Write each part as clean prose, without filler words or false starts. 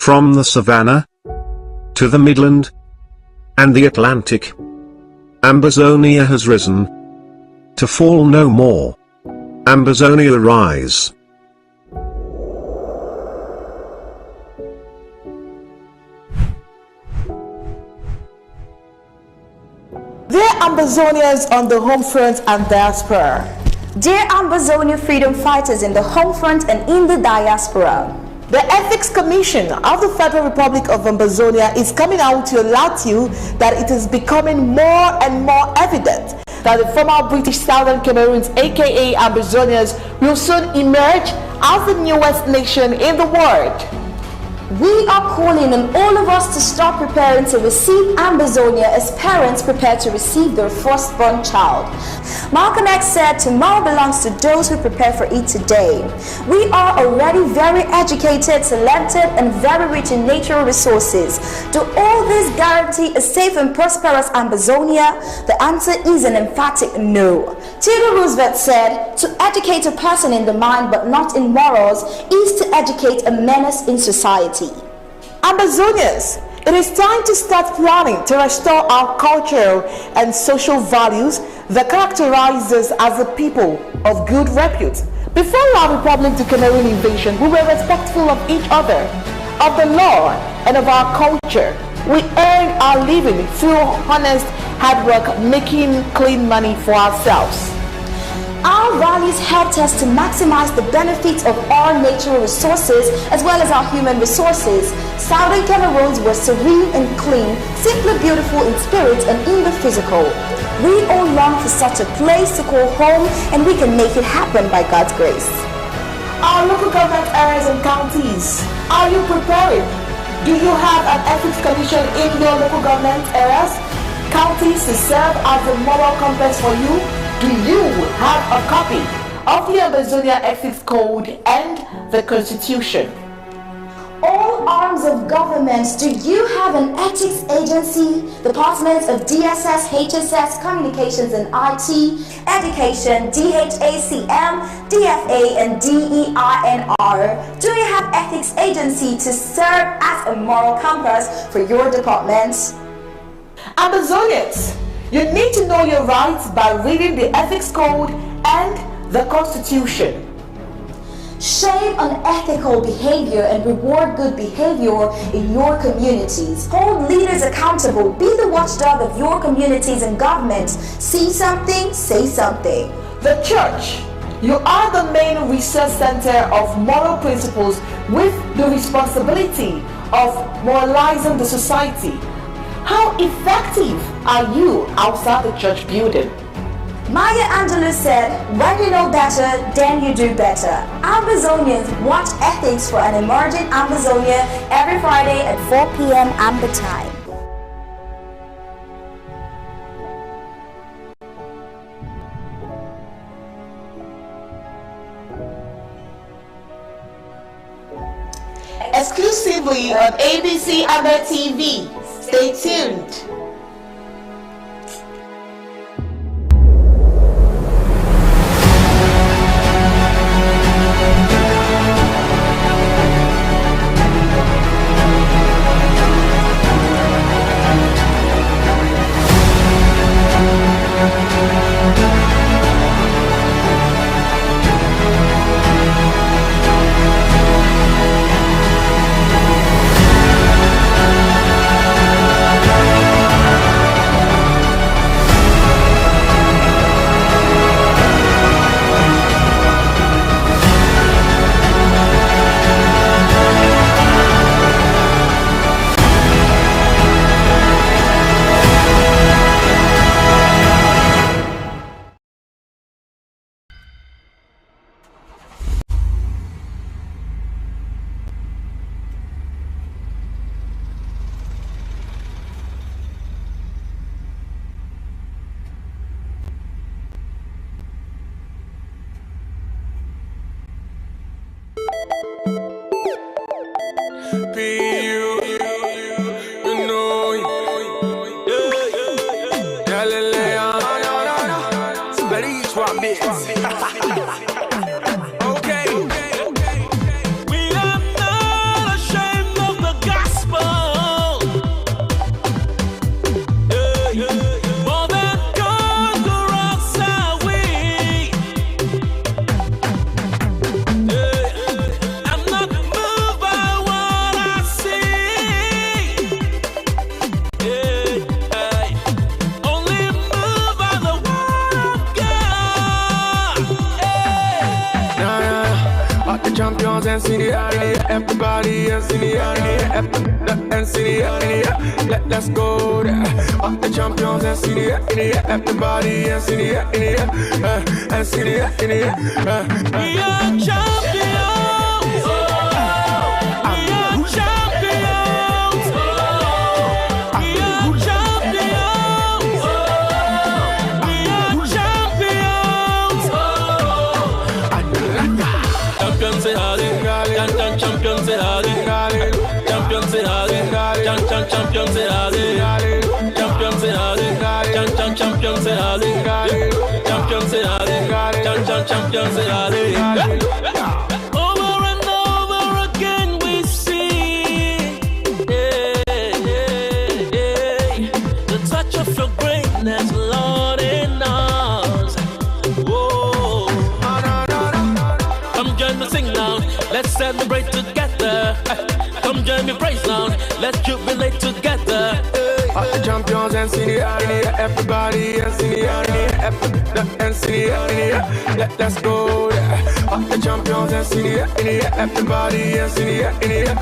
From the savannah to the Midland and the Atlantic, Ambazonia has risen to fall no more. Ambazonia rise. Dear Ambazonians on the home front and diaspora. Dear Ambazonia freedom fighters in the home front and in the diaspora. The Ethics Commission of the Federal Republic of Ambazonia is coming out to alert you that it is becoming more and more evident that the former British Southern Cameroons, aka Ambazonians, will soon emerge as the newest nation in the world. We are calling on all of us to start preparing to receive Ambazonia as parents prepare to receive their firstborn child. Malcolm X said, tomorrow belongs to those who prepare for it today. We are already very educated, talented, and very rich in natural resources. Do all this guarantee a safe and prosperous Ambazonia? The answer is an emphatic no. Theodore Roosevelt said, to educate a person in the mind but not in morals is to educate a menace in society. Ambazonians, it is time to start planning to restore our cultural and social values that characterize us as a people of good repute. Before our Republic to Cameroon invasion, we were respectful of each other, of the law, and of our culture. We earned our living through honest hard work, making clean money for ourselves. Our values helped us to maximize the benefits of our natural resources as well as our human resources. Southern Cameroons were serene and clean, simply beautiful in spirit and in the physical. We all long for such a place to call home, and we can make it happen by God's grace. Our local government areas and counties, are you preparing? Do you have an ethics commission in your local government areas, counties to serve as a moral compass for you? Do you have a copy of the Ambazonia Ethics Code and the Constitution? All arms of government, do you have an ethics agency? Departments of DSS, HSS, Communications and IT, Education, DHACM, DFA and DEINR. Do you have ethics agency to serve as a moral compass for your departments? Ambazonians, you need to know your rights by reading the Ethics Code and the Constitution. Shame unethical behavior and reward good behavior in your communities. Hold leaders accountable. Be the watchdog of your communities and governments. See something, say something. The church, you are the main research center of moral principles with the responsibility of moralizing the society. How effective are you outside the church building? Maya Angelou said, when you know better, then you do better. Ambazonians, watch ethics for an emerging Ambazonia every Friday at 4 p.m. Amba time. Exclusively on ABC Amba TV. Stay tuned. We are not ashamed of the the champions and in the area. Everybody else in the area. Let's go there. The champions and in the area. Everybody else in the area. And in the area. We are champions. We are champions. We are champions. We are champions. Champions say hallelujah. Champions say hallelujah. Champions say hallelujah. Champions say hallelujah. Champions say hallelujah. Champions say hallelujah. Champions say hallelujah. Champions say hallelujah. Over and over again we see, the touch of your greatness, Lord, in us. Whoa. Come join me, sing now. Let's celebrate together. Come join me, praise now. Let's jubilate together. The champions and in the area. Everybody else in the area. Let's go there. The champions and in the area. Everybody else in the area.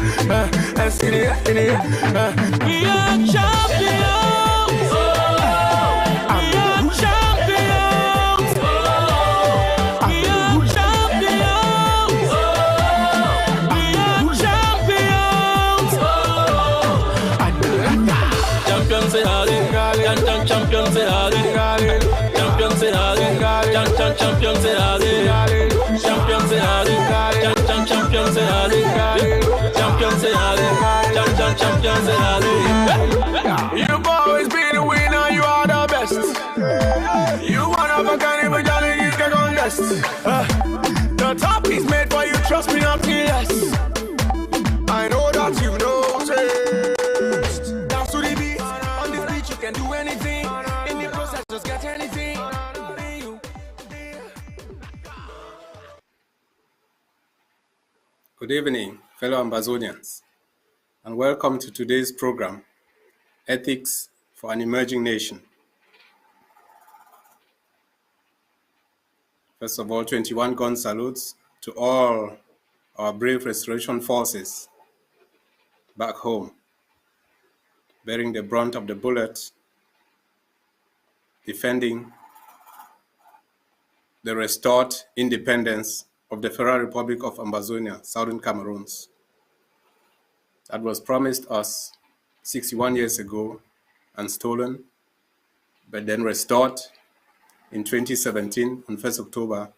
We are champions. We are champions. We are champions. We are champions. Champions say hallelujah. Champions say hallelujah. Champions say hallelujah. Champions say hallelujah. Champions say hallelujah. Champions say hallelujah. Champions say hallelujah. Champions say hallelujah. You've always been a winner. You are the best. You one of a kind of a jolly you can contest. The top is made for you. Trust me, nothing less. I know that you noticed. Dance to the beat. On this beat you can do anything. In the process just get anything. Good evening, fellow Ambazonians, and welcome to today's program, Ethics for an Emerging Nation. First of all, 21 gun salutes to all our brave restoration forces back home, bearing the brunt of the bullet, defending the restored independence of the Federal Republic of Ambazonia, Southern Cameroons. That was promised us 61 years ago and stolen, but then restored in 2017 on 1st October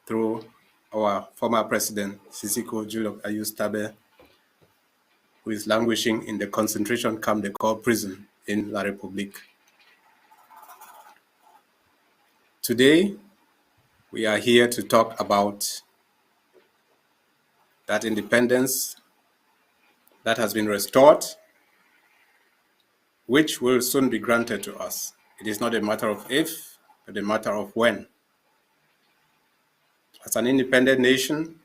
through our former president, Sisiko Julok Ayus Tabe, who is languishing in the concentration camp they call prison in La République. Today, we are here to talk about that independence that has been restored, which will soon be granted to us. It is not a matter of if, but a matter of when. As an independent nation,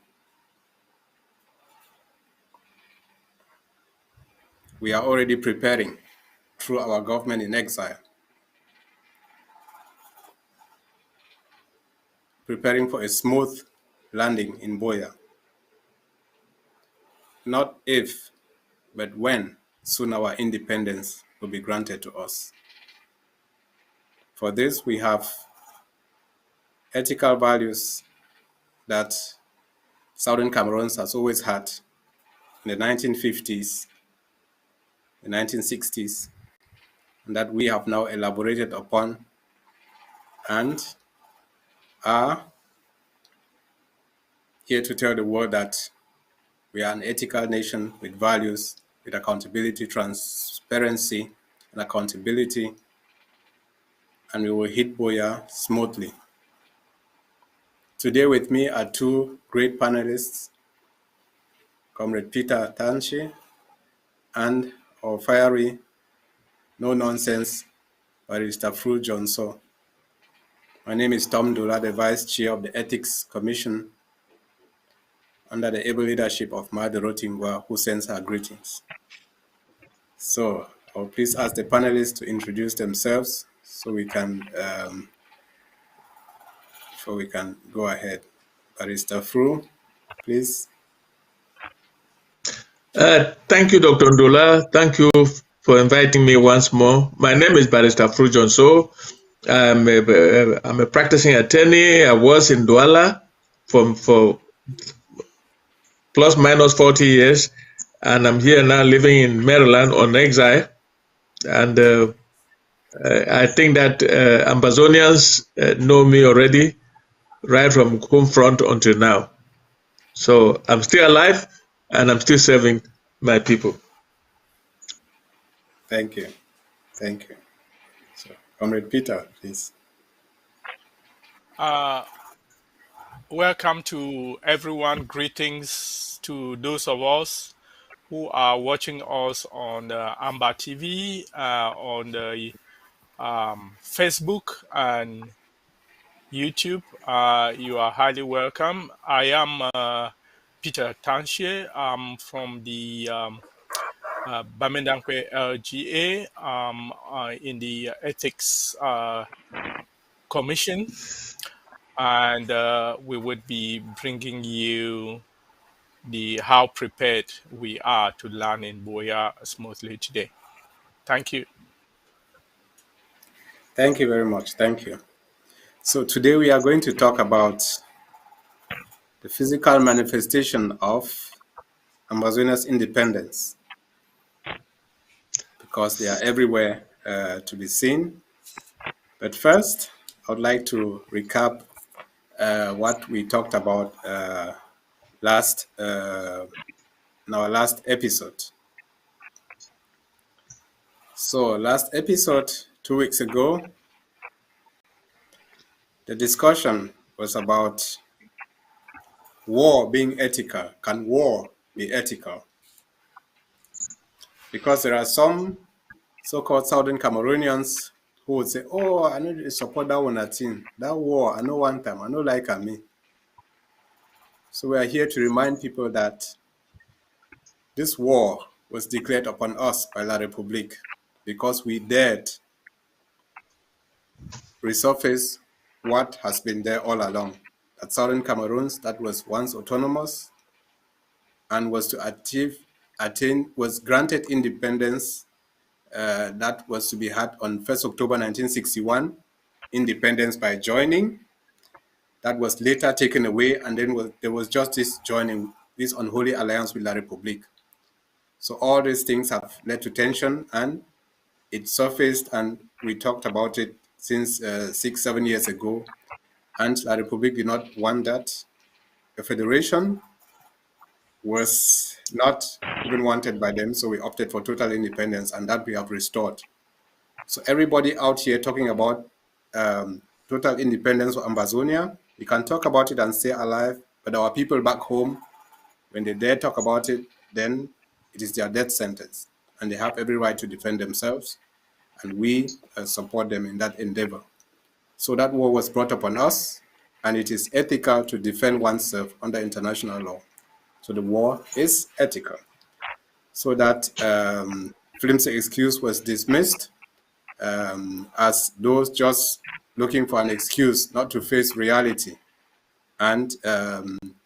we are already preparing through our government in exile, preparing for a smooth landing in Buea. Not if, but when soon our independence will be granted to us. For this, we have ethical values that Southern Cameroons has always had in the 1950s, the 1960s, and that we have now elaborated upon and are here to tell the world that we are an ethical nation with values, with accountability, transparency, and accountability, and we will hit Buea smoothly. Today with me are two great panelists, Comrade Peter Tanche and our fiery, no-nonsense Barrister Fru Johnson. My name is Tom Dula, the Vice Chair of the Ethics Commission under the able leadership of Made Rotingwa, who sends her greetings. So I'll please ask the panelists to introduce themselves so we can before we can go ahead. Barrister Fru, please. Thank you, Dr. Ndula. Thank you for inviting me once more. My name is Barrister Fru Johnson. I'm a practicing attorney. I was in Douala for plus minus 40 years, and I'm here now living in Maryland on exile. And I think that Ambazonians know me already, right from home front until now. So I'm still alive, and I'm still serving my people. Thank you. Thank you. So, Comrade Peter, please. Welcome to everyone. Greetings to those of us who are watching us on Amber TV, on the Facebook and YouTube. You are highly welcome. I am Peter Tanshe. I'm from the Bamendankwe LGA in the Ethics Commission, and we would be bringing you how prepared we are to learn in Buea smoothly today. Thank you. Thank you very much. Thank you. So today we are going to talk about the physical manifestation of Ambazonia's independence, because they are everywhere to be seen. But first, I would like to recap what we talked about in our last episode. So last episode, 2 weeks ago, the discussion was about war being ethical. Can war be ethical? Because there are some so-called Southern Cameroonians who would say, oh, I know to support that one, that war, I know one time, I know like me. So we are here to remind people that this war was declared upon us by La République because we dared resurface what has been there all along. That Southern Cameroons, that was once autonomous and was was granted independence. That was to be had on 1st October 1961, independence by joining. That was later taken away, and then there was just this joining, this unholy alliance with La République. So all these things have led to tension, and it surfaced, and we talked about it since 6-7 years ago, and La République did not want that. The federation was not even wanted by them, so we opted for total independence, and that we have restored. So everybody out here talking about total independence of Ambazonia, we can talk about it and stay alive, but our people back home, when they dare talk about it, then it is their death sentence, and they have every right to defend themselves, and we support them in that endeavor. So that war was brought upon us, and it is ethical to defend oneself under international law. So the war is ethical. So that flimsy excuse was dismissed as those just looking for an excuse not to face reality and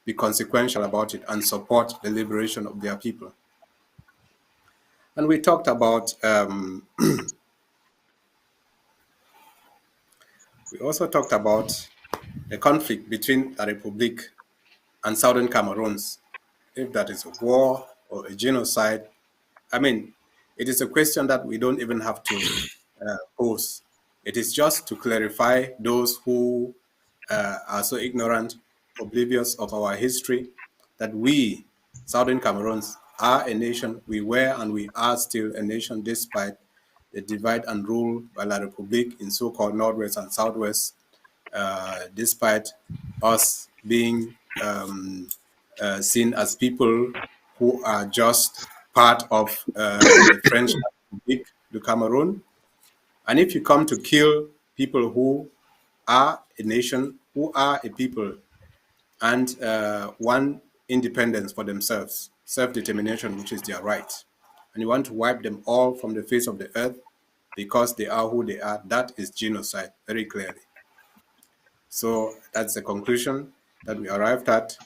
be consequential about it and support the liberation of their people. And we talked about, we also talked about the conflict between La République and Southern Cameroons, if that is a war or a genocide. I mean, it is a question that we don't even have to pose. It is just to clarify those who are so ignorant, oblivious of our history, that we, Southern Cameroons, are a nation. We were and we are still a nation despite the divide and rule by La République in so-called Northwest and Southwest, despite us being seen as people who are just part of the French Republic du Cameroon. And if you come to kill people who are a nation, who are a people, and want independence for themselves, self-determination, which is their right, and you want to wipe them all from the face of the earth because they are who they are, that is genocide, very clearly. So that's the conclusion that we arrived at.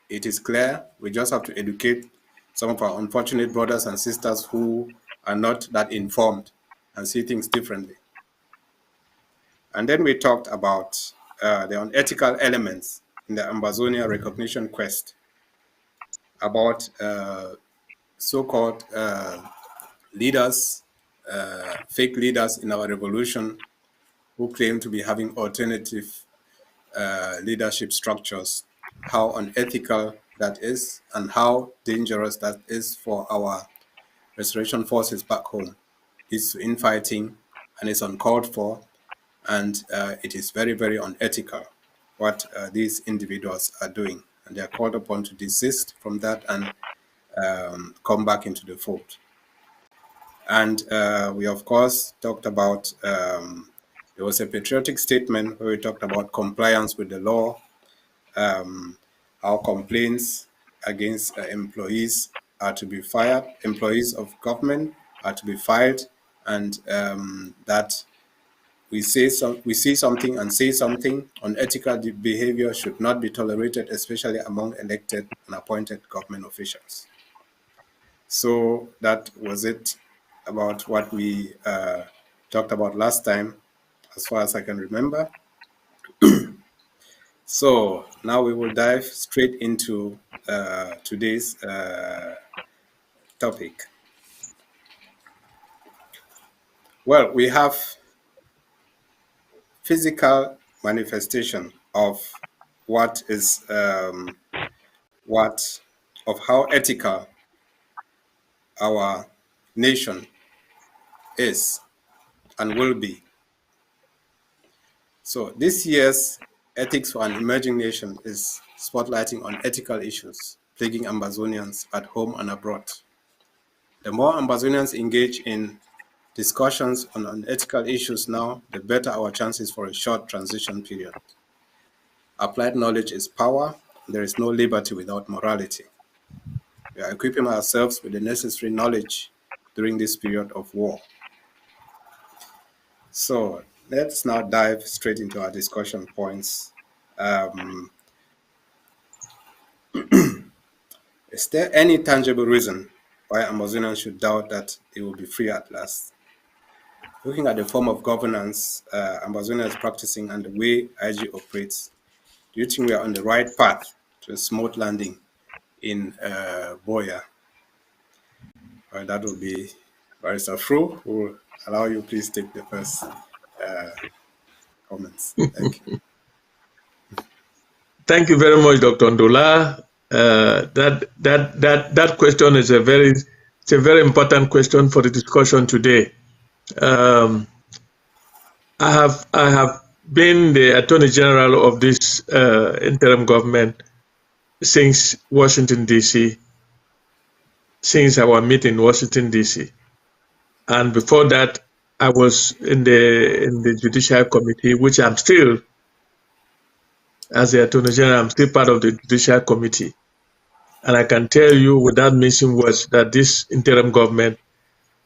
It is clear. We just have to educate some of our unfortunate brothers and sisters who are not that informed and see things differently. And then we talked about the unethical elements in the Ambazonia recognition quest, about so-called leaders, fake leaders in our revolution who claim to be having alternative leadership structures, how unethical that is, and how dangerous that is for our restoration forces back home. It's infighting and it's uncalled for, and it is very, very unethical what these individuals are doing. And they are called upon to desist from that and come back into the fold. And we, of course, talked about, there was a patriotic statement where we talked about compliance with the law, how complaints against employees are to be fired, employees of government are to be fired, and that we see something and say something. Unethical behavior should not be tolerated, especially among elected and appointed government officials. So that was it about what we talked about last time, as far as I can remember. So now we will dive straight into today's topic. Well, we have physical manifestation of what is of how ethical our nation is and will be. So this year's Ethics for an Emerging Nation is spotlighting on ethical issues plaguing Ambazonians at home and abroad. The more Ambazonians engage in discussions on unethical issues now, the better our chances for a short transition period. Applied knowledge is power. There is no liberty without morality. We are equipping ourselves with the necessary knowledge during this period of war. So let's now dive straight into our discussion points. Is there any tangible reason why Amazonians should doubt that they will be free at last? Looking at the form of governance Amazonia is practicing and the way IG operates, do you think we are on the right path to a smooth landing in Buea? That will be Barrister Fru, who will allow you please take the first comments. Thank you. Thank you very much, Dr. Ndola. That question is a very important question for the discussion today. I have been the Attorney General of this interim government since Washington D.C. Since our meeting in Washington D.C. And before that, I was in the Judicial Committee, which I'm still, as the Attorney General, I'm still part of the Judicial Committee. And I can tell you without missing words that this interim government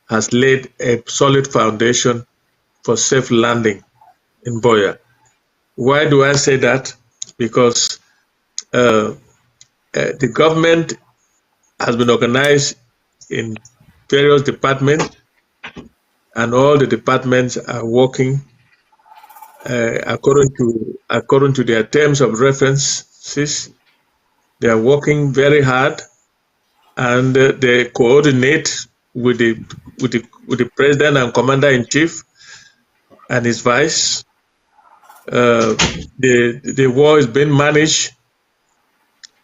has laid a solid foundation for safe landing in Buea. Why do I say that? Because the government has been organized in various departments, and all the departments are working according to their terms of references. They are working very hard, and they coordinate with the president and commander in chief and his vice. The war is being managed,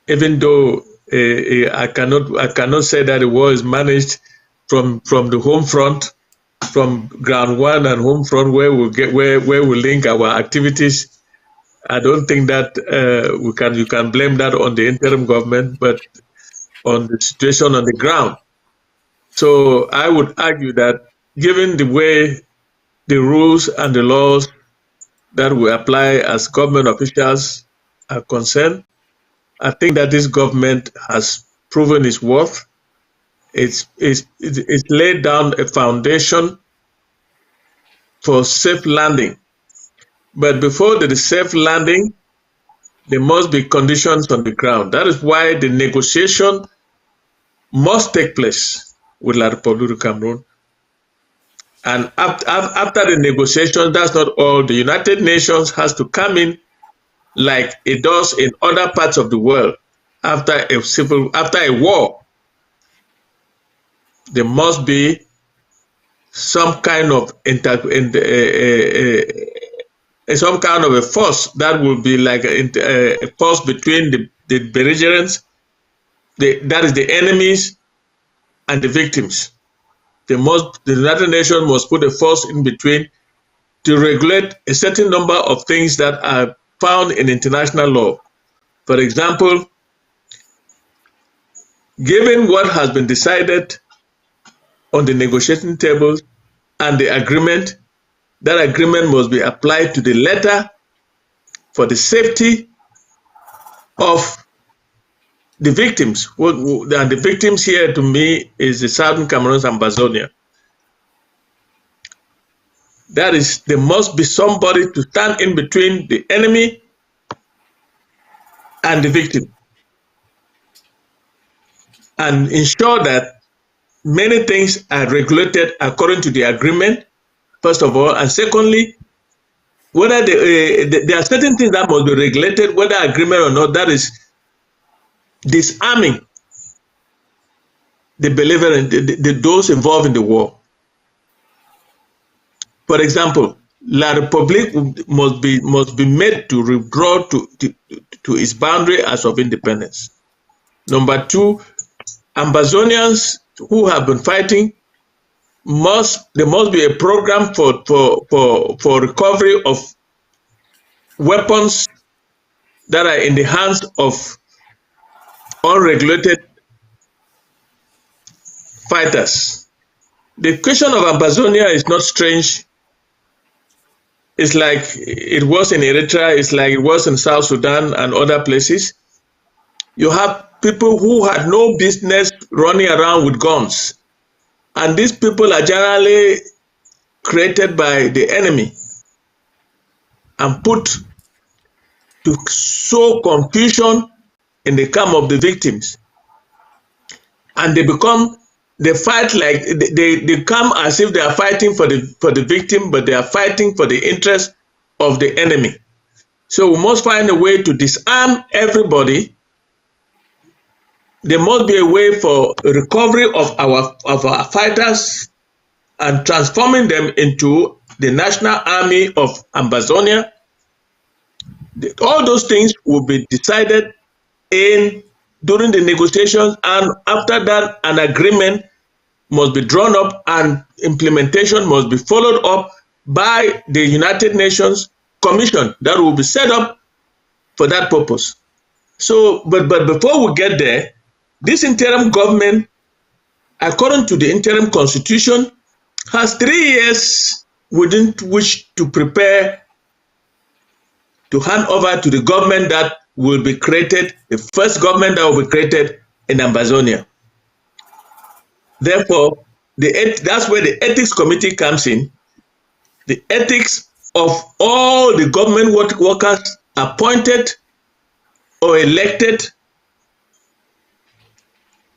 even though I cannot say that the war is managed from the home front, from ground one and home front, where we link our activities. I don't think that you can blame that on the interim government, but on the situation on the ground. So I would argue that given the way the rules and the laws that we apply as government officials are concerned, I think that this government has proven its worth. It's laid down a foundation for safe landing. But before there is safe landing, there must be conditions on the ground. That is why the negotiation must take place with La Republic of Cameroon. And after the negotiation, that's not all. The United Nations has to come in like it does in other parts of the world. After a war, there must be some kind of a force that will be like a force between the belligerents, that is the enemies, and the victims. The United Nations must put a force in between to regulate a certain number of things that are found in international law. For example, given what has been decided on the negotiating table and the agreement, that agreement must be applied to the letter for the safety of the victims. And the victims here to me is the Southern Cameroons and Ambazonia. That is, there must be somebody to stand in between the enemy and the victim and ensure that many things are regulated according to the agreement, first of all, and secondly, whether there are certain things that must be regulated, whether agreement or not, that is disarming the belligerent, those involved in the war. For example, La Republique must be made to withdraw to its boundary as of independence. Number two, Ambazonians who have been fighting there must be a program for recovery of weapons that are in the hands of unregulated fighters. The question of Ambazonia is not strange. It's like it was in Eritrea, it's like it was in South Sudan and other places. You have people who had no business running around with guns. And these people are generally created by the enemy and put to sow confusion in the camp of the victims. And they fight like, they come as if they are fighting for the victim, but they are fighting for the interest of the enemy. So we must find a way to disarm everybody. There must be a way for recovery of our fighters and transforming them into the National Army of Ambazonia. All those things will be decided during the negotiations, and after that, an agreement must be drawn up and implementation must be followed up by the United Nations Commission that will be set up for that purpose. So, but before we get there, this interim government, according to the interim constitution, has 3 years within which to prepare to hand over to the government that will be created, the first government that will be created in Ambazonia. Therefore, that's where the ethics committee comes in. The ethics of all the government workers appointed or elected.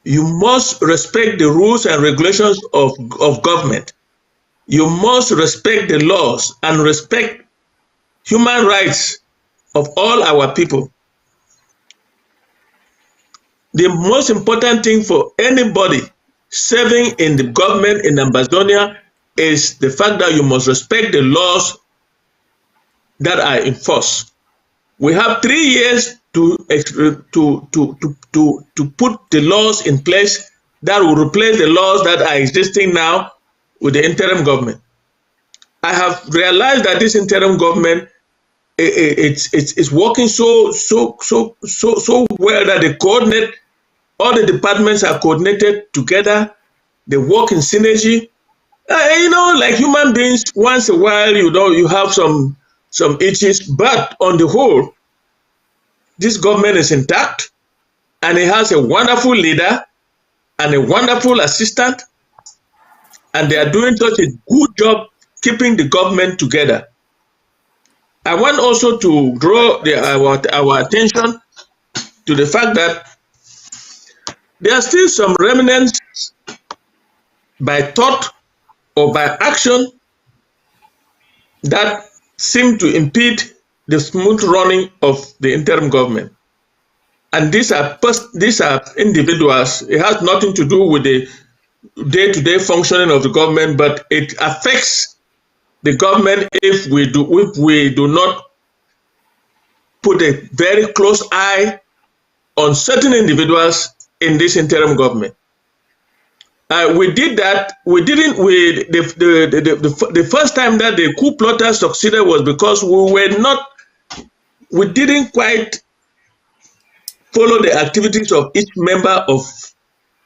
You must respect the rules and regulations of government. You must respect the laws and respect human rights of all our people. The most important thing for anybody serving in the government in Ambazonia is the fact that you must respect the laws that are in force. We have 3 years to put the laws in place that will replace the laws that are existing now with the interim government. I have realized that this interim government it's working so well that they coordinate. All the departments are coordinated together. They work in synergy. Like human beings, once a while, you have some itches, but on the whole, this government is intact, and it has a wonderful leader and a wonderful assistant, and they are doing such a good job keeping the government together. I want also to draw our attention to the fact that there are still some remnants by thought or by action that seem to impede the smooth running of the interim government. And these are individuals. It has nothing to do with the day-to-day functioning of the government, but it affects the government if we do not put a very close eye on certain individuals in this interim government. We did that. We didn't. The first time that the coup plotters succeeded was because we didn't quite follow the activities of each member of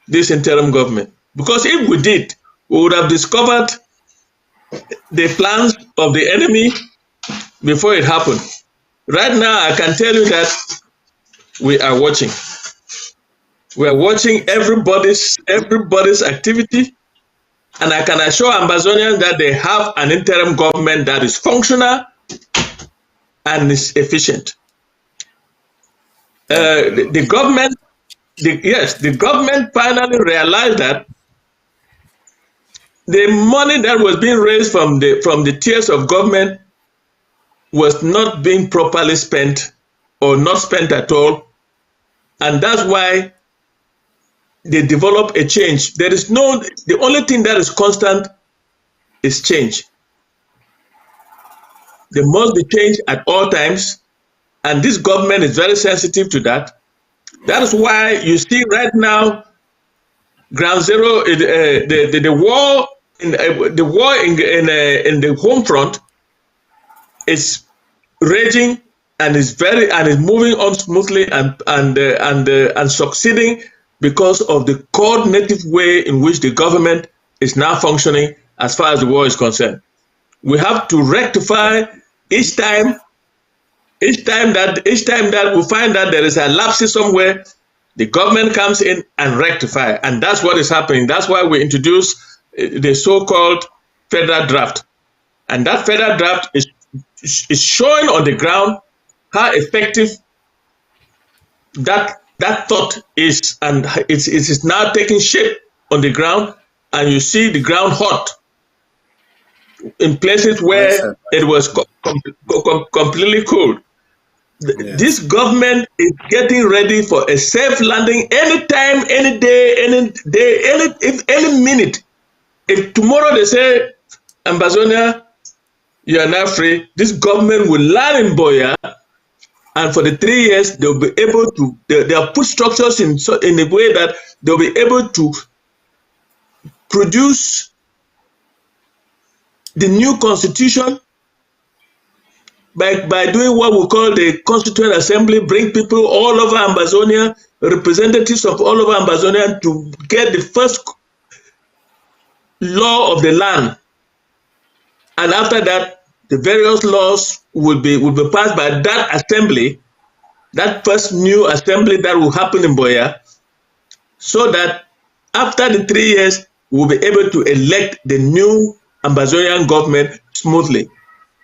this interim government. Because if we did, we would have discovered the plans of the enemy before it happened. Right now, I can tell you that we are watching. We are watching everybody's activity, and I can assure Ambazonians that they have an interim government that is functional and is efficient. The government finally realized that the money that was being raised from the tiers of government was not being properly spent or not spent at all, and that's why they develop a change. The only thing that is constant is change. There must be change at all times, and this government is very sensitive to that. That is why you see right now, ground zero, the war in the home front is raging and is moving on smoothly and succeeding because of the coordinated way in which the government is now functioning as far as the war is concerned. We have to rectify each time that we find that there is a lapse somewhere, the government comes in and rectify, and that's what is happening. That's why we introduced the so-called federal draft, and that federal draft is showing on the ground how effective that thought is, and it is now taking shape on the ground, and you see the ground hot in places where it was completely cold. Yes. This government is getting ready for a safe landing anytime, any day, any minute. If tomorrow they say, Ambazonia, you are now free, this government will land in Buea, and for the 3 years they'll be able to. They have put structures in a way that they'll be able to produce the new constitution by doing what we call the Constituent Assembly, bring people all over Ambazonia, representatives of all over Ambazonia, to get the first law of the land. And after that, the various laws will be passed by that assembly, that first new assembly that will happen in Buea, so that after the 3 years, we'll be able to elect the new Ambazonian government smoothly.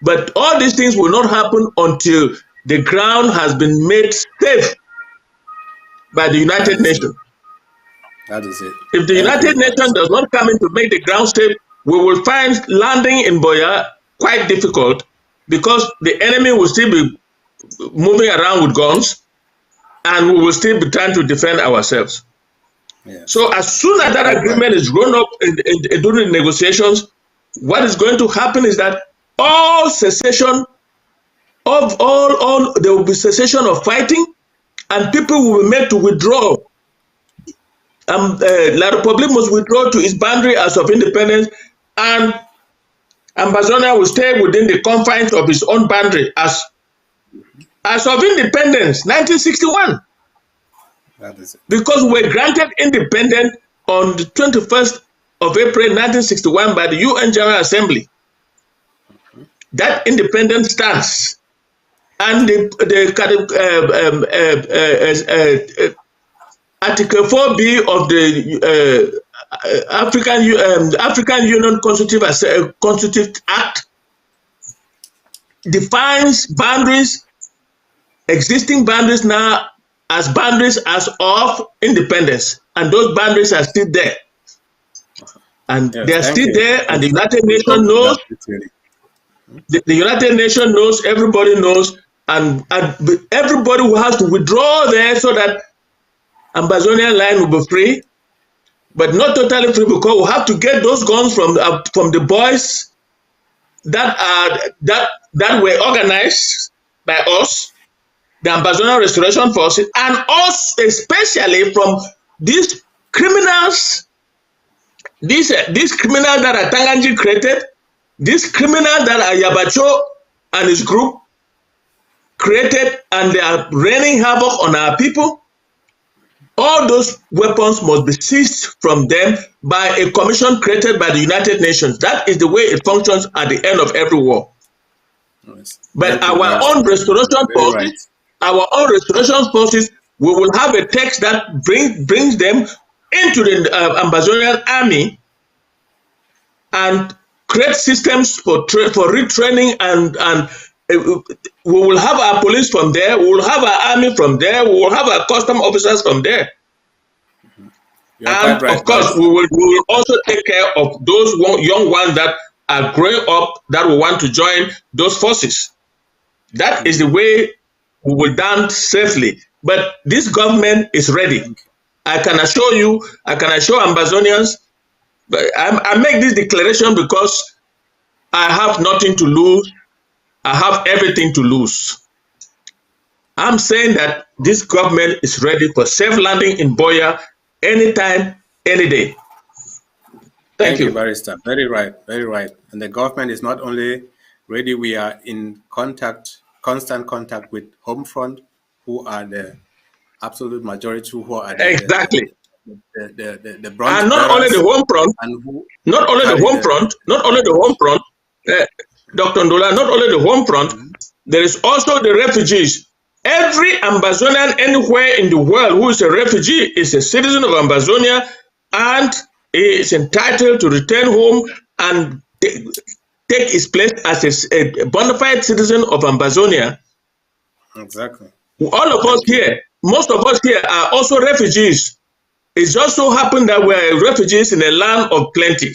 But all these things will not happen until the ground has been made safe by the United Nations. That is it. If the United Nations does not come in to make the ground safe, we will find landing in Buea quite difficult, because the enemy will still be moving around with guns, and we will still be trying to defend ourselves. Yes. So as soon as that agreement is drawn up during the negotiations, what is going to happen is that all cessation of there will be cessation of fighting, and people will be made to withdraw. La Republic must withdraw to its boundary as of independence, and Ambazonia will stay within the confines of its own boundary as of independence, 1961. That is it. Because we were granted independence on the 21st of April 1961 by the UN General Assembly. That independence stands, and Article 4B of the African Union Constitutive Act defines boundaries, existing boundaries now as boundaries as of independence, and those boundaries are still there. And Yes, they are thank still you. there, and the Thanks for United going Nations through knows, that detailing. the United Nations knows, everybody knows, and everybody will have to withdraw there so that Amazonian line will be free, but not totally free, because we have to get those guns from the boys that were organized by us, the Ambazonian Restoration Forces, and us especially from these criminals, these criminals that are Tanganji created, these criminals that are Yabacho and his group created, and they are raining havoc on our people. All those weapons must be seized from them by a commission created by the United Nations. That is the way it functions at the end of every war. Yes. But Thank you, our Barrister. own restoration Very right. forces, we will have a text that brings them into the Amazonian army and create systems for retraining, and we will have our police from there, we will have our army from there, we will have our custom officers from there. You are quite And right, of course, Barrister. we will also take care of those young ones that are growing up that will want to join those forces. That is the way we will dance safely. But this government is ready. Thank you. I can assure you, I can assure Ambazonians, but I make this declaration because I have nothing to lose. I have everything to lose. I'm saying that this government is ready for safe landing in Buea anytime, any day. Thank Thank you, you. Barrister. Very right. Very right. And the government is not only ready, we are in constant contact with Homefront, who are the absolute majority, who are Exactly. the branch And not only the bearers, home front, and who not only the carry home front, not only the home front, Dr. Ndola, not only the home front, there is also the refugees. Every Ambazonian anywhere in the world who is a refugee is a citizen of Ambazonia and is entitled to return home and take his place as a bona fide citizen of Ambazonia. Exactly. All of us Thank you. here, most of us here are also refugees. It just so happened that we're refugees in a land of plenty.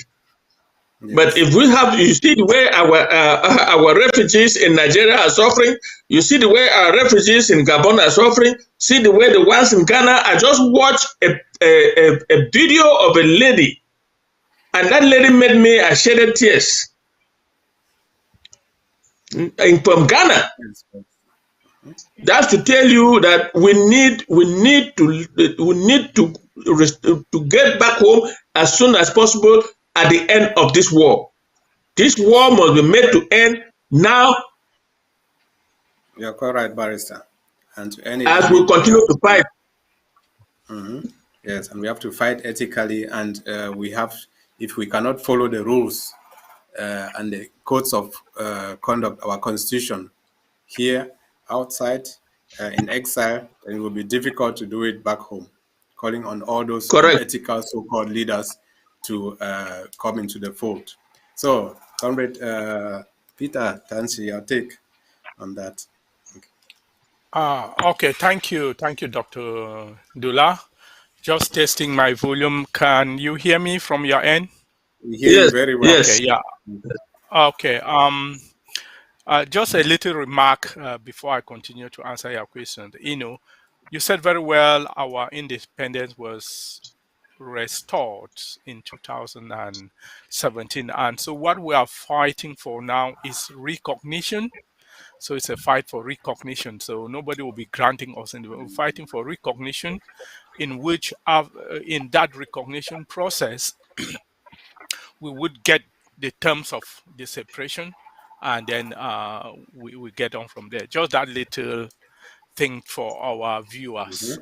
But Yes. if we have, you see the way our refugees in Nigeria are suffering. You see the way our refugees in Gabon are suffering. See the way the ones in Ghana. I just watched a video of a lady, and that lady made me I shedded tears. From Ghana, Yes. that's to tell you that we need to get back home as soon as possible at the end of this war. This war must be made to end now You're quite right, Barrister. And to end it, as we we continue have to fight. yes, and we have to fight ethically, and we have, if we cannot follow the rules and the codes of conduct, our constitution here, outside, in exile, then it will be difficult to do it back home. Calling on all those Correct. unethical so-called leaders to come into the fold. So, Comrade Peter Tansi, your take on that. Okay, thank you, Dr. Dula. Just testing my volume. Can you hear me from your end? We hear you Yes, very well. Okay, yes. yeah. Okay. Just a little remark before I continue to answer your question. You said very well our independence was restored in 2017, and so what we are fighting for now is recognition. So it's a fight for recognition. So nobody will be granting us, and we're fighting for recognition, in which in that recognition process we would get the terms of the separation, and then we get on from there. Just that little thing for our viewers.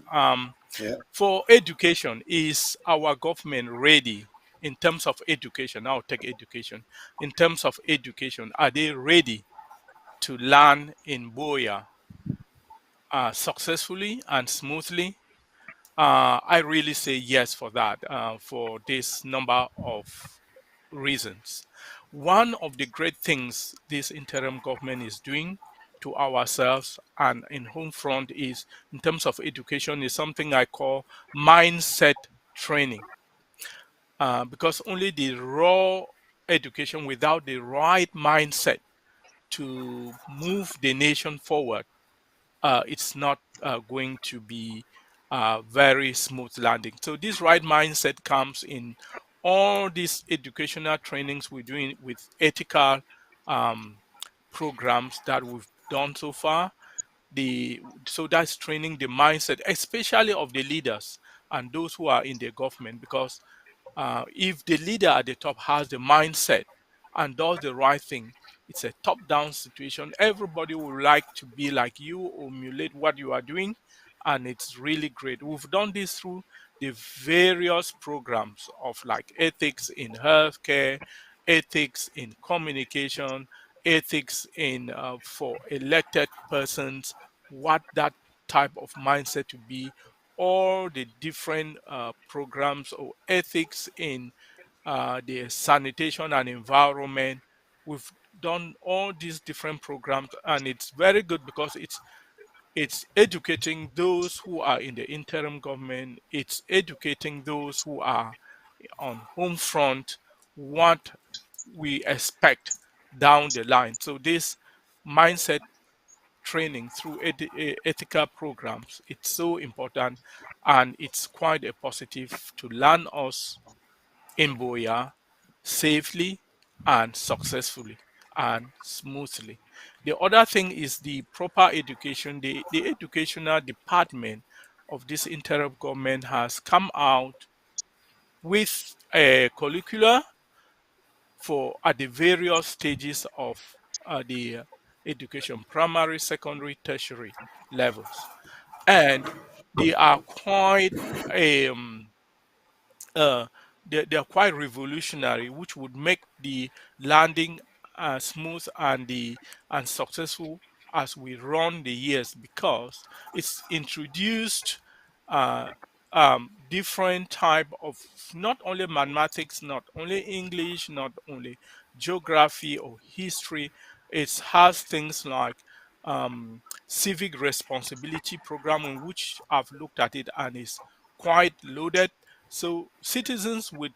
Yeah. For education, is our government ready in terms of education? I'll take education. In terms of education, are they ready to learn in Buea successfully and smoothly? I really say yes for that, for this number of reasons. one of the great things this interim government is doing to ourselves and in home front is, in terms of education, is something I call mindset training. Because only the raw education without the right mindset to move the nation forward, it's not going to be very smooth landing. So this right mindset comes in all these educational trainings we're doing with ethical um, programs that we've done so far. So that's training the mindset, especially of the leaders and those who are in the government, because if the leader at the top has the mindset and does the right thing, it's a top down situation. Everybody would like to be like you or emulate what you are doing. And it's really great. We've done this through the various programs of like ethics in healthcare, ethics in communication, ethics in for elected persons, what that type of mindset to be, all the different programs or ethics in the sanitation and environment. We've done all these different programs, and it's very good because it's educating those who are in the interim government. It's educating those who are on home front what we expect down the line. So this mindset training through ethical programs, it's so important, and it's quite a positive to land us in Buea safely and successfully and smoothly. The other thing is the proper education. The educational department of this interim government has come out with a curricula for at the various stages of the education, primary, secondary, tertiary levels. And they are quite um, uh, they're quite revolutionary, which would make the landing smooth and successful as we run the years, because it's introduced uh, different type of, not only mathematics, not only English, not only geography or history. It has things like civic responsibility program, in which I've looked at it and is quite loaded. So citizens would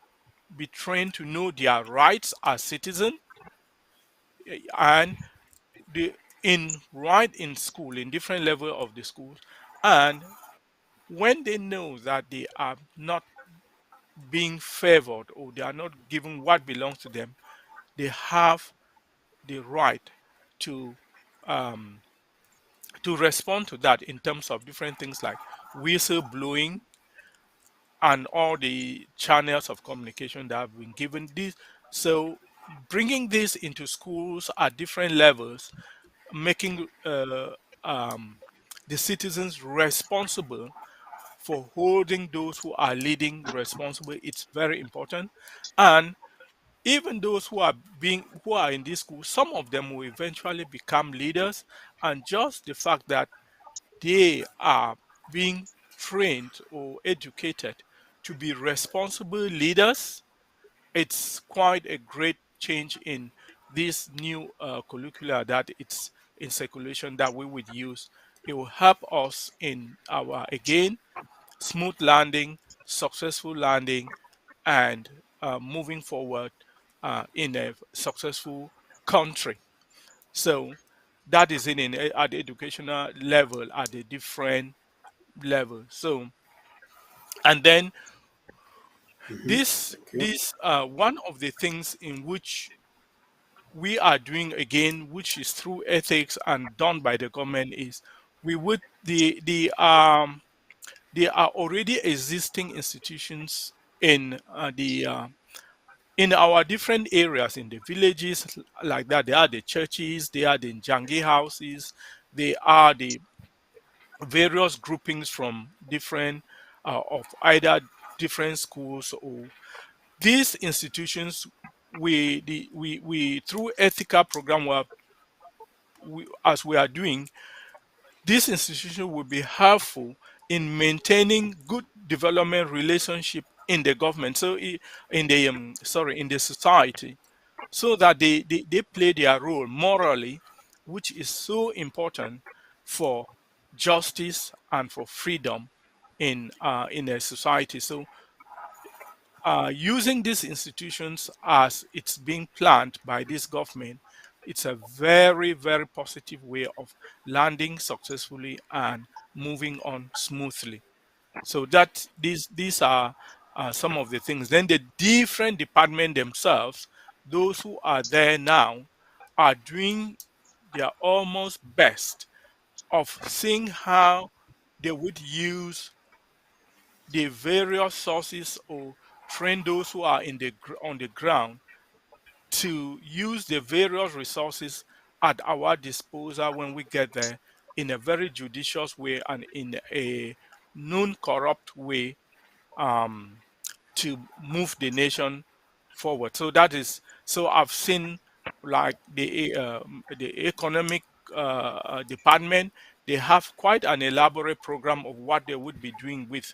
be trained to know their rights as citizen, and the in right in school, in different level of the schools. And when they know that they are not being favored or they are not given what belongs to them, they have the right to um, respond to that in terms of different things like whistle blowing and all the channels of communication that have been given this. So bringing this into schools at different levels, making the citizens responsible for holding those who are leading responsible, it's very important. And even those who are in this school, some of them will eventually become leaders. And just the fact that they are being trained or educated to be responsible leaders, it's quite a great change in this new curricula that it's in circulation that we would use. It will help us in our, again, smooth landing, successful landing, and moving forward in a successful country. So that is at the educational level, at the different levels. So, and then this Thank you. this one of the things in which we are doing, again, which is through ethics and done by the government, is we would there are already existing institutions in our different areas in the villages like that. They are the churches, they are the Njangi houses, they are the various groupings from different of either different schools or these institutions. We through ethical program where as we are doing, this institution will be helpful in maintaining good development relationship in the government, so in the society. so that they play their role morally, which is so important for justice and for freedom in a society. So using these institutions as it's being planned by this government, it's a very, very positive way of landing successfully and moving on smoothly. So that these are some of the things. Then the different department themselves, those who are there now, are doing their almost best of seeing how they would use the various sources or train those who are on the ground to use the various resources at our disposal when we get there in a very judicious way and in a non-corrupt way, um, to move the nation forward. So that is, so I've seen like the economic department, they have quite an elaborate program of what they would be doing with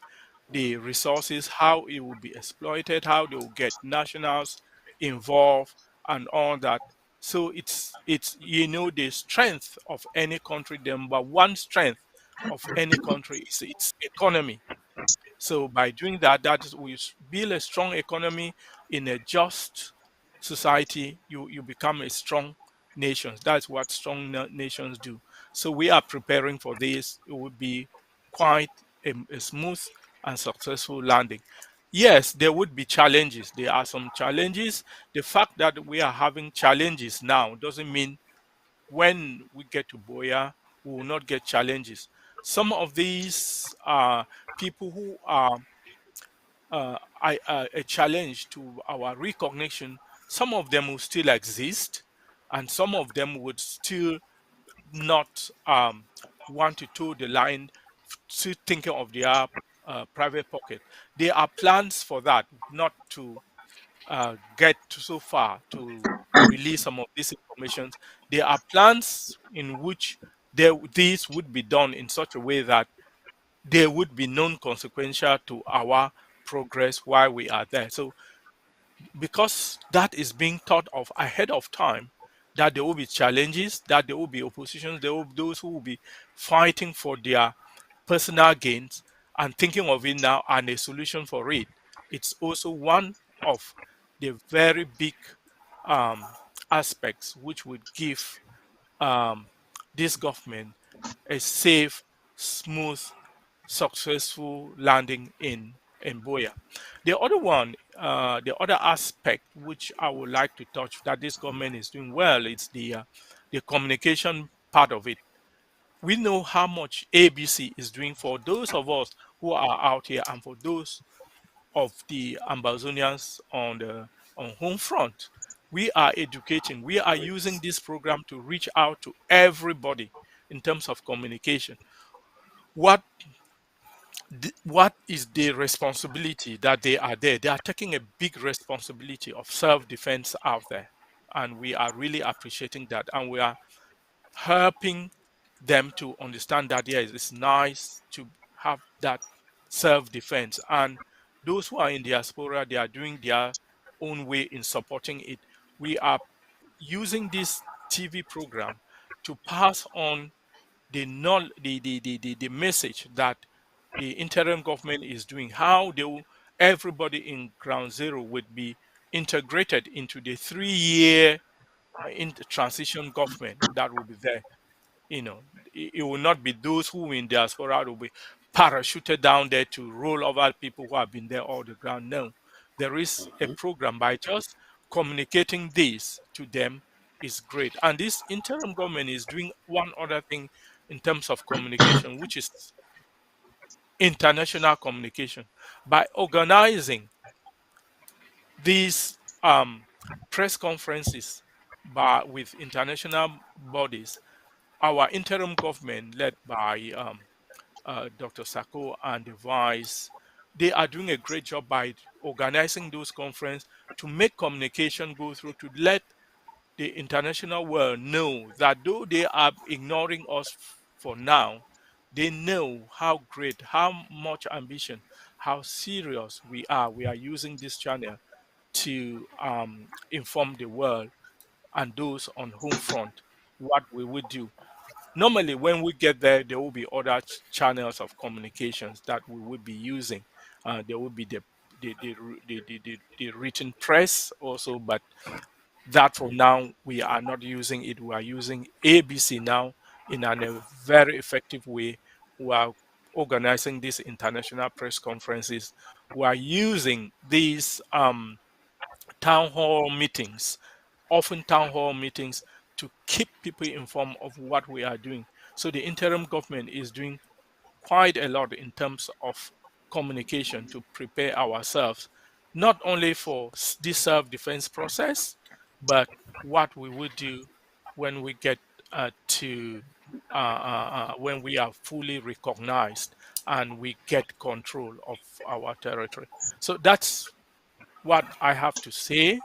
the resources, how it will be exploited, how they will get nationals involved and all that. So it's the strength of any country, the number one strength of any country is its economy. So by doing that, we build a strong economy in a just society. You become a strong nation. That's what strong nations do. So we are preparing for this. It will be quite a smooth and successful landing. Yes, there would be challenges. There are some challenges. The fact that we are having challenges now doesn't mean when we get to Buea, we will not get challenges. Some of these people who are a challenge to our recognition, some of them will still exist, and some of them would still not want to toe the line, still thinking of their private pocket. There are plans for that, not to get so far to release some of this information. There are plans in which this would be done in such a way that they would be non-consequential to our progress while we are there. So because that is being thought of ahead of time, that there will be challenges, that there will be oppositions, there will be those who will be fighting for their personal gains and thinking of it now and a solution for it. It's also one of the very big aspects which would give um, this government a safe, smooth, successful landing in Buea. The other one, the other aspect which I would like to touch that this government is doing well, it's the communication part of it. We know how much ABC is doing for those of us who are out here and for those of the Ambazonians on the on home front. We are educating. We are using this program to reach out to everybody in terms of communication. What what is the responsibility that they are there? They are taking a big responsibility of self-defense out there, and we are really appreciating that, and we are helping them to understand that yes, it's nice to have that self-defense. And those who are in diaspora, they are doing their own way in supporting it. We are using this TV program to pass on the message that the interim government is doing, how everybody in ground zero would be integrated into the 3 year in the transition government that will be there. It will not be those who in diaspora will be parachuted down there to roll over people who have been there all the ground. No, there is a program. By just communicating this to them is great. And this interim government is doing one other thing in terms of communication, which is international communication. By organizing these press conferences with international bodies, our interim government, led by Dr. Sako and the Vice, they are doing a great job by organizing those conferences to make communication go through, to let the international world know that though they are ignoring us for now, they know how great, how much ambition, how serious we are. We are using this channel to inform the world and those on home front what we would do. Normally, when we get there will be other channels of communications that we would be using. There will be the written press also, but that for now we are not using it. We are using ABC now in a very effective way. We are organizing these international press conferences. We are using these town hall meetings, often town hall meetings, to keep people informed of what we are doing. So the interim government is doing quite a lot in terms of communication to prepare ourselves, not only for this self-defense process, but what we would do when we get to when we are fully recognized and we get control of our territory. So that's what I have to say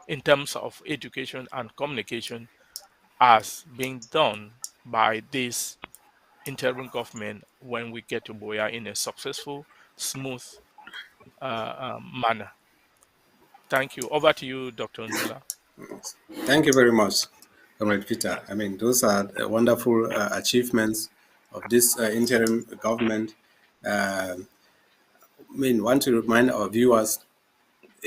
in terms of education and communication as being done by this interim government when we get to Buea in a successful, smooth manner. Thank you. Over to you, Dr. Ndula. Thank you very much, Comrade Peter. I mean, those are wonderful achievements of this interim government. Want to remind our viewers,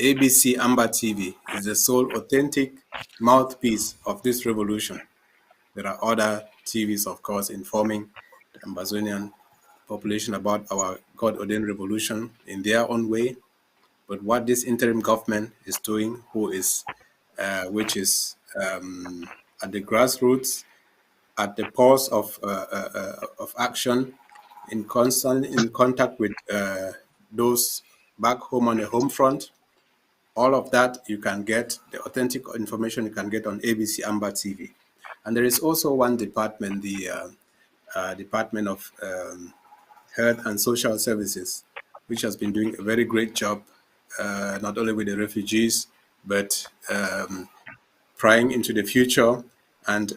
ABC Amber TV is the sole authentic mouthpiece of this revolution. There are other TVs, of course, informing the Amazonian population about our God-ordained revolution in their own way. But what this interim government is doing, which is at the grassroots, at the pulse of action, in contact with those back home on the home front, all of that you can get, the authentic information you can get on ABC Amber TV. And there is also one department, the Department of Health and Social Services, which has been doing a very great job, not only with the refugees, but prying into the future and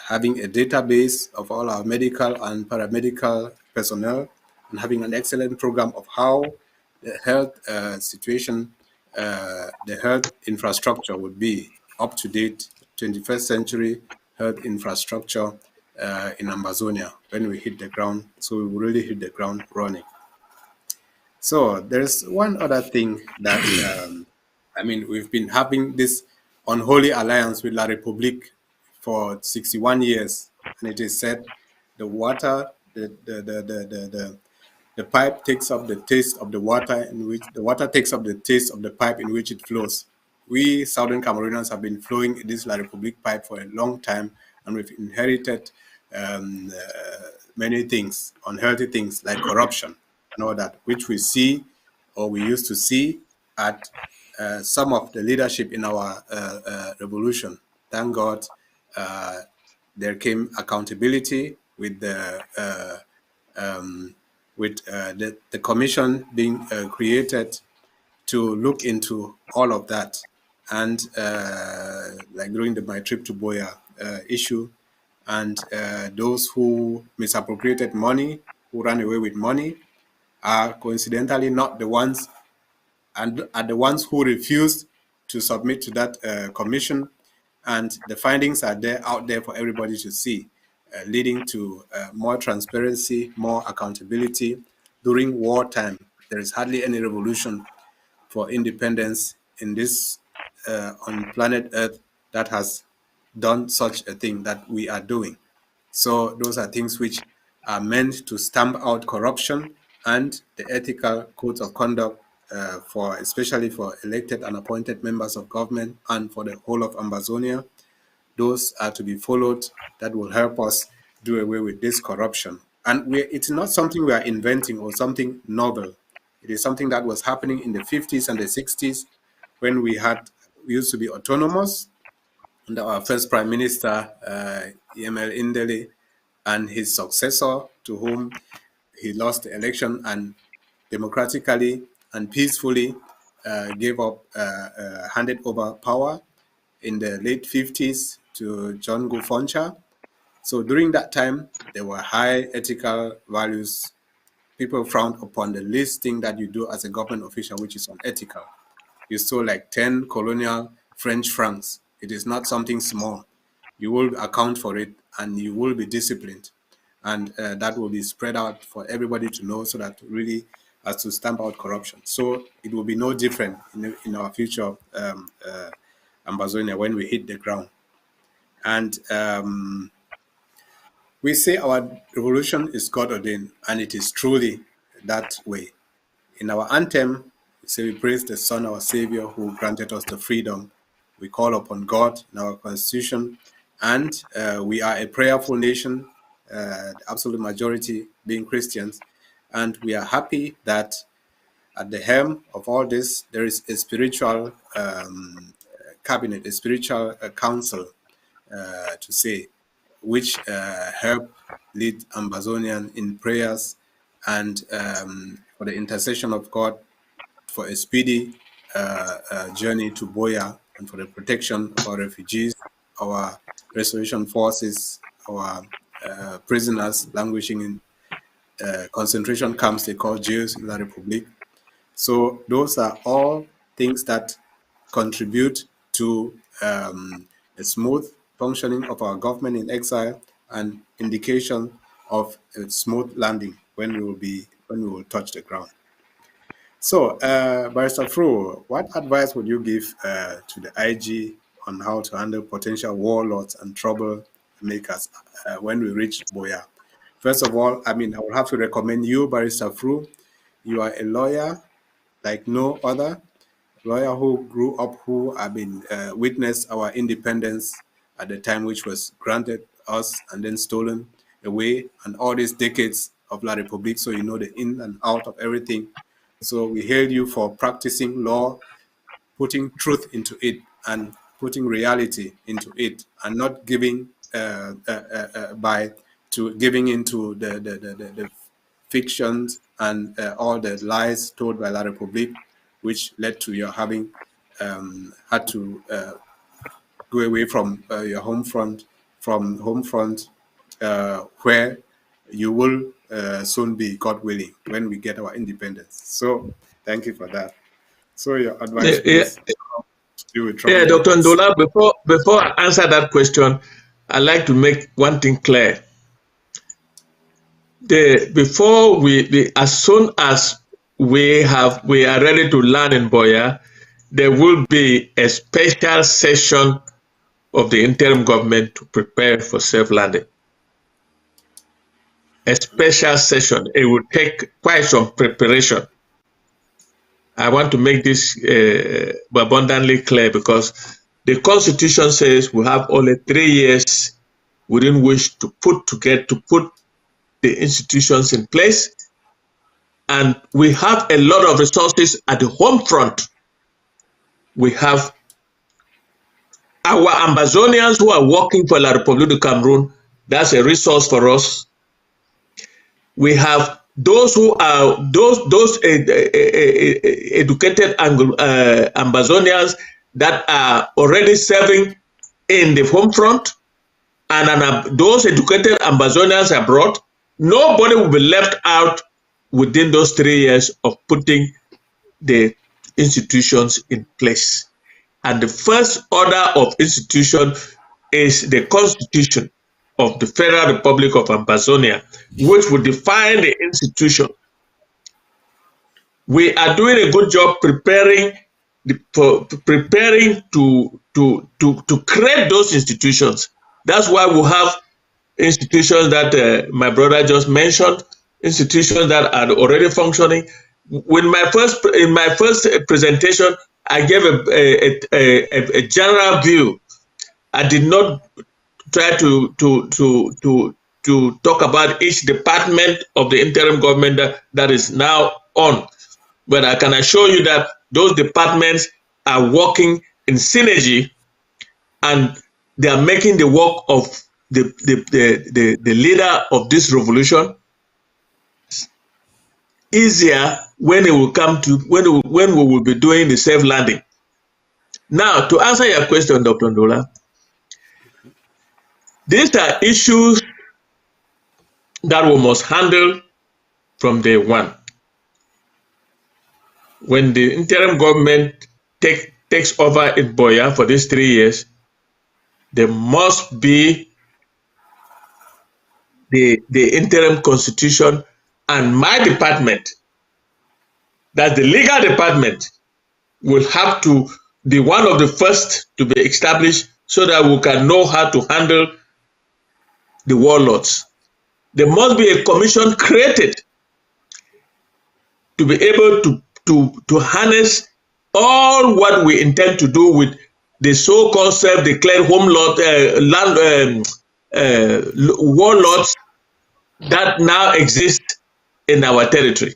having a database of all our medical and paramedical personnel, and having an excellent program of how the health situation, the health infrastructure would be up to date, 21st century health infrastructure in Amazonia when we hit the ground. So we will really hit the ground running. So there's one other thing that, we've been having this unholy alliance with La République for 61 years. And it is said the water, the pipe takes up the taste of the water in which the water takes up the taste of the pipe in which it flows. We Southern Cameroonians have been flowing this La République pipe for a long time, and we've inherited many things, unhealthy things like corruption and all that, which we see or we used to see at some of the leadership in our revolution. Thank God there came accountability with the commission being created to look into all of that. And like during my trip to Buea issue, and those who misappropriated money, who ran away with money, are coincidentally not the ones, and are the ones who refused to submit to that commission. And the findings are out there for everybody to see, leading to more transparency, more accountability. During wartime, there is hardly any revolution for independence in this on planet Earth that has done such a thing that we are doing. So those are things which are meant to stamp out corruption, and the ethical codes of conduct especially for elected and appointed members of government and for the whole of Amazonia. Those are to be followed. That will help us do away with this corruption. And it's not something we are inventing or something novel. It is something that was happening in the 50s and the 60s when we used to be autonomous under our first Prime Minister, EML Indele, and his successor, to whom he lost the election and democratically and peacefully handed over power in the late 50s to John Gufoncha. So during that time, there were high ethical values. People frowned upon the least thing that you do as a government official, which is unethical. you stole like 10 colonial French francs, it is not something small. You will account for it and you will be disciplined. And that will be spread out for everybody to know, so that really has to stamp out corruption. So it will be no different in our future Ambazonia when we hit the ground. And we say our revolution is God ordained, and it is truly that way. In our anthem, we say we praise the Son, our Savior, who granted us the freedom. We call upon God in our constitution, and we are a prayerful nation, the absolute majority being Christians. And we are happy that at the helm of all this, there is a spiritual cabinet, a spiritual council, to say, which help lead Ambazonian in prayers and for the intercession of God for a speedy journey to Buea, and for the protection of our refugees, our restoration forces, our prisoners languishing in concentration camps they call jails in La Republique. So those are all things that contribute to a smooth functioning of our government in exile, and indication of a smooth landing when we will touch the ground. So, Barrister Fru, what advice would you give to the IG on how to handle potential warlords and troublemakers when we reach Buea? First of all, I mean, I will have to recommend you, Barrister Fru. You are a lawyer like no other, lawyer who grew up, who witnessed our independence at the time, which was granted us and then stolen away, and all these decades of La Republique, so you know the in and out of everything. So we hail you for practicing law, putting truth into it, and putting reality into it, and not giving giving into the fictions and all the lies told by La Republique, which led to your having had to go away from your home front, where you will soon be, God willing, when we get our independence. So thank you for that. So your advice, please, to deal with Yeah, troublemakers. Dr. Ndola, before I answer that question, I'd like to make one thing clear. As soon as we are ready to land in Buea, there will be a special session of the interim government to prepare for safe landing. A special session. It will take quite some preparation. I want to make this abundantly clear, because the Constitution says we have only 3 years within which to put the institutions in place, and we have a lot of resources at the home front. We have our Ambazonians who are working for La République du Cameroon. That's a resource for us. We have those who are educated Ambazonians that are already serving in the home front, and those educated Ambazonians abroad. Nobody will be left out within those 3 years of putting the institutions in place. And the first order of institution is the Constitution of the Federal Republic of Ambazonia, which will define the institution. We are doing a good job preparing to create those institutions. That's why we have institutions that my brother just mentioned, institutions that are already functioning. In my first presentation, I gave a general view. I did not try to talk about each department of the interim government that is now on, but I can assure you that those departments are working in synergy, and they are making the work of the leader of this revolution easier when it will come to when we will be doing the safe landing. Now, to answer your question, Dr. Ndola, these are issues that we must handle from day one. When the interim government takes over in Buea for these 3 years, there must be the interim constitution, and my department, that's the legal department, will have to be one of the first to be established so that we can know how to handle the warlords. There must be a commission created to be able to harness all what we intend to do with the so-called self-declared warlords that now exist in our territory.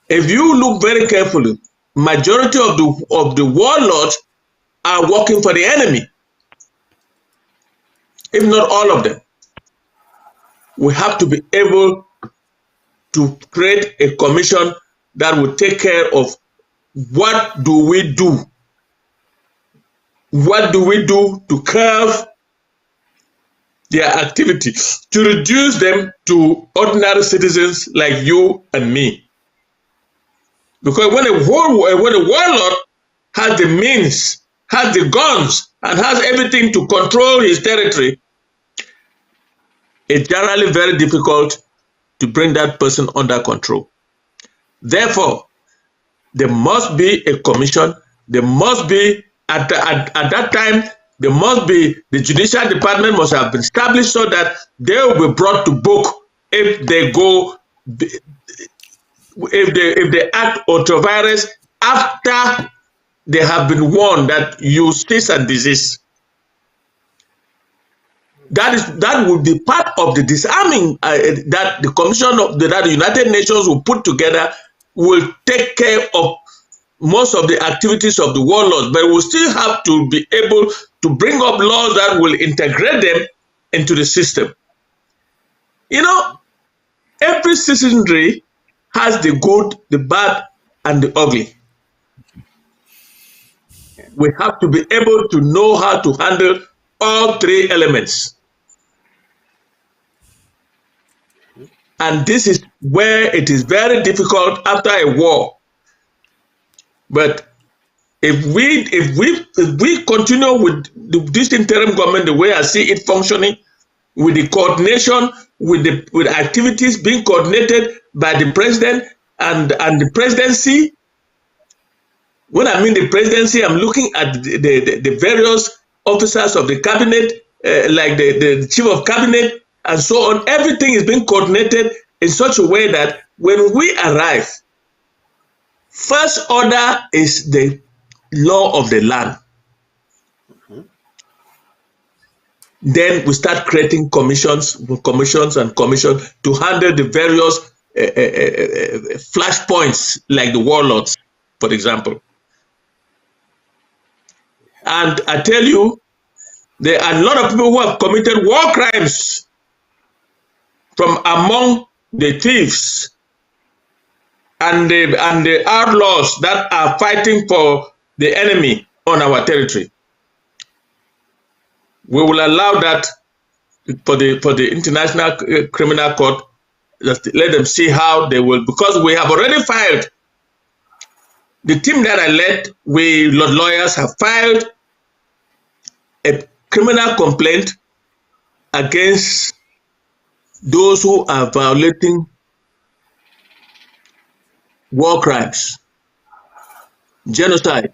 If you look very carefully, majority of the warlords are working for the enemy, if not all of them. We have to be able to create a commission that will take care of what do we do? What do we do to curb their activity, to reduce them to ordinary citizens like you and me? Because when a warlord has the means, has the guns, and has everything to control his territory, it's generally very difficult to bring that person under control. Therefore, there must be a commission. There must be, at that time, there must be, the judicial department must have been established so that they will be brought to book if they go, if they act ultra-virus after they have been warned that you cease and desist. That would be part of the disarming that the commission of that the United Nations will put together, will take care of most of the activities of the warlords, but we'll still have to be able to bring up laws that will integrate them into the system. You know, every citizenry has the good, the bad, and the ugly. We have to be able to know how to handle all three elements. And this is where it is very difficult after a war. But if we continue with this interim government the way I see it functioning, with the coordination, with activities being coordinated by the president and the presidency. When I mean the presidency, I'm looking at the various officers of the cabinet, like the chief of cabinet and so on. Everything is being coordinated in such a way that when we arrive, first order is the law of the land. Then we start creating commissions to handle the various flashpoints, like the warlords, for example. And I tell you, there are a lot of people who have committed war crimes from among the thieves and the outlaws that are fighting for the enemy on our territory. We will allow that for the International Criminal Court. Let them see how they will, because we have already filed. The team that I led, we lawyers have filed a criminal complaint against those who are violating war crimes, genocide,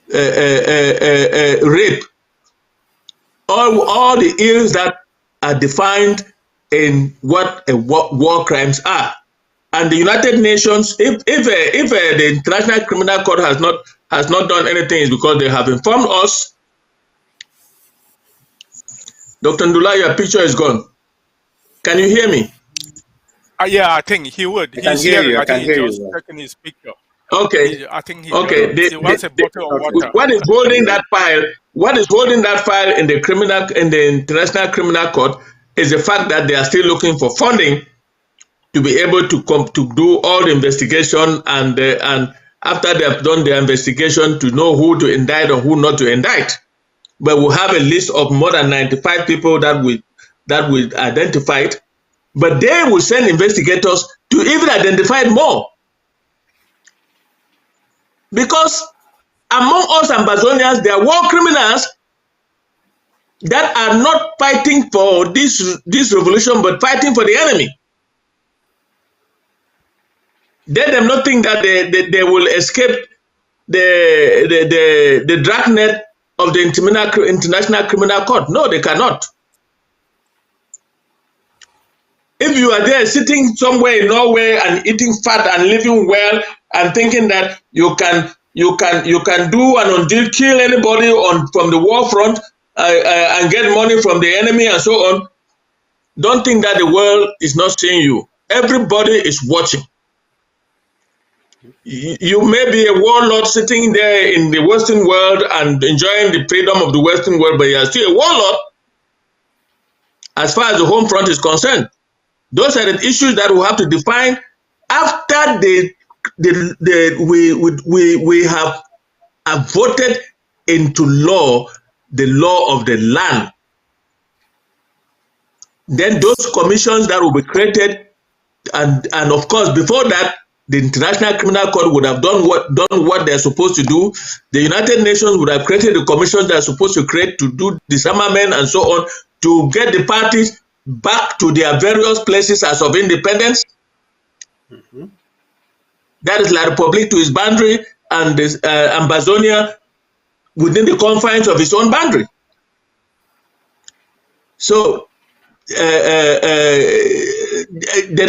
rape, all the ills that are defined in what war crimes are. And the United Nations, if the International Criminal Court has not done anything, is because they have informed us. Dr. Ndula, your picture is gone. Can you hear me? Yeah, I think he would. He's here. I think he's just checking his picture. Okay. I think he wants a bottle of water. What is holding that file? What is holding that file in the International Criminal Court is the fact that they are still looking for funding to be able to do all the investigation, and after they have done their investigation, to know who to indict or who not to indict. But we have a list of more than 95 people that we identified, but they will send investigators to even identify more. Because among us Ambazonians, there are war criminals that are not fighting for this revolution, but fighting for the enemy. Let them not think that they will escape the dragnet of the International Criminal Court. No, they cannot. If you are there sitting somewhere in Norway and eating fat and living well and thinking that you can do and until kill anybody from the war front and get money from the enemy and so on, don't think that the world is not seeing you. Everybody is watching. You may be a warlord sitting there in the Western world and enjoying the freedom of the Western world, but you are still a warlord as far as the home front is concerned. Those are the issues that we have to define after we have voted into law the law of the land. Then those commissions that will be created, and of course before that, the International Criminal Court would have done what they're supposed to do. The United Nations would have created the commissions they're supposed to create to do disarmament and so on, to get the parties back to their various places as of independence. Mm-hmm. That is La Republic to its boundary, and Ambazonia within the confines of its own boundary. So there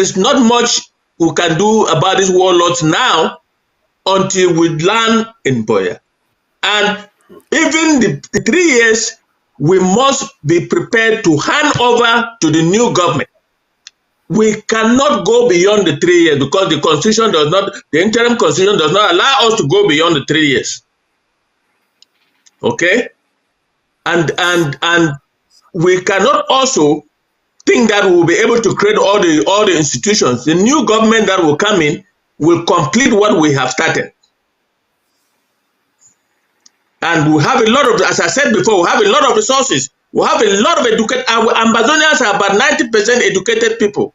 is not much we can do about these warlords now until we land in Buea. And even the 3 years, we must be prepared to hand over to the new government. We cannot go beyond the 3 years because the constitution does not, the interim constitution does not allow us to go beyond the 3 years. Okay? And we cannot also think that we will be able to create all the institutions. The new government that will come in will complete what we have started. And we have a lot of, as I said before, we have a lot of resources. We have a lot of educated, our Ambazonians are about 90% educated people.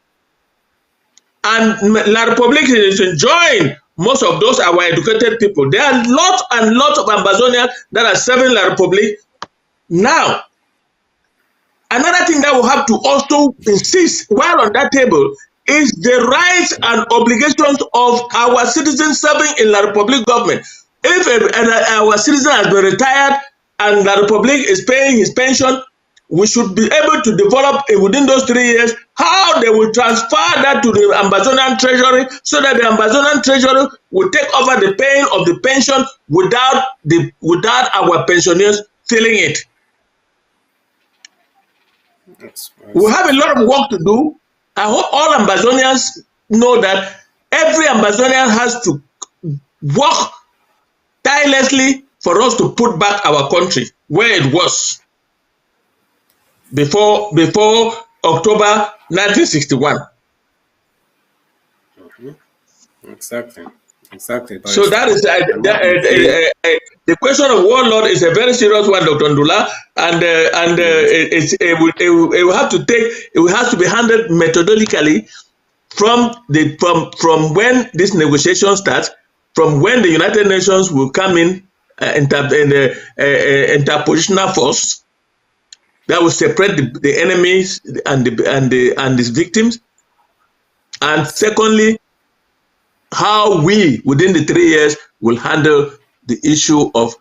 And La Republic is enjoying most of those our educated people. There are lots and lots of Ambazonians that are serving La Republic now. Another thing that we have to also insist while on that table is the rights and obligations of our citizens serving in La Republic government. If our citizen has been retired and La Republic is paying his pension, we should be able to develop within those 3 years how they will transfer that to the Ambazonian treasury so that the Ambazonian treasury will take over the paying of the pension without our pensioners feeling it. We have a lot of work to do. I hope all Ambazonians know that every Ambazonian has to work tirelessly for us to put back our country where it was before October 1961. Exactly. So that is the question of warlord is a very serious one, Dr. Ndula, and it will have to take. It will have to be handled methodically from when this negotiation starts, from when the United Nations will come in interpositional force that will separate the enemies and its victims, and secondly, how we, within the 3 years, will handle the issue of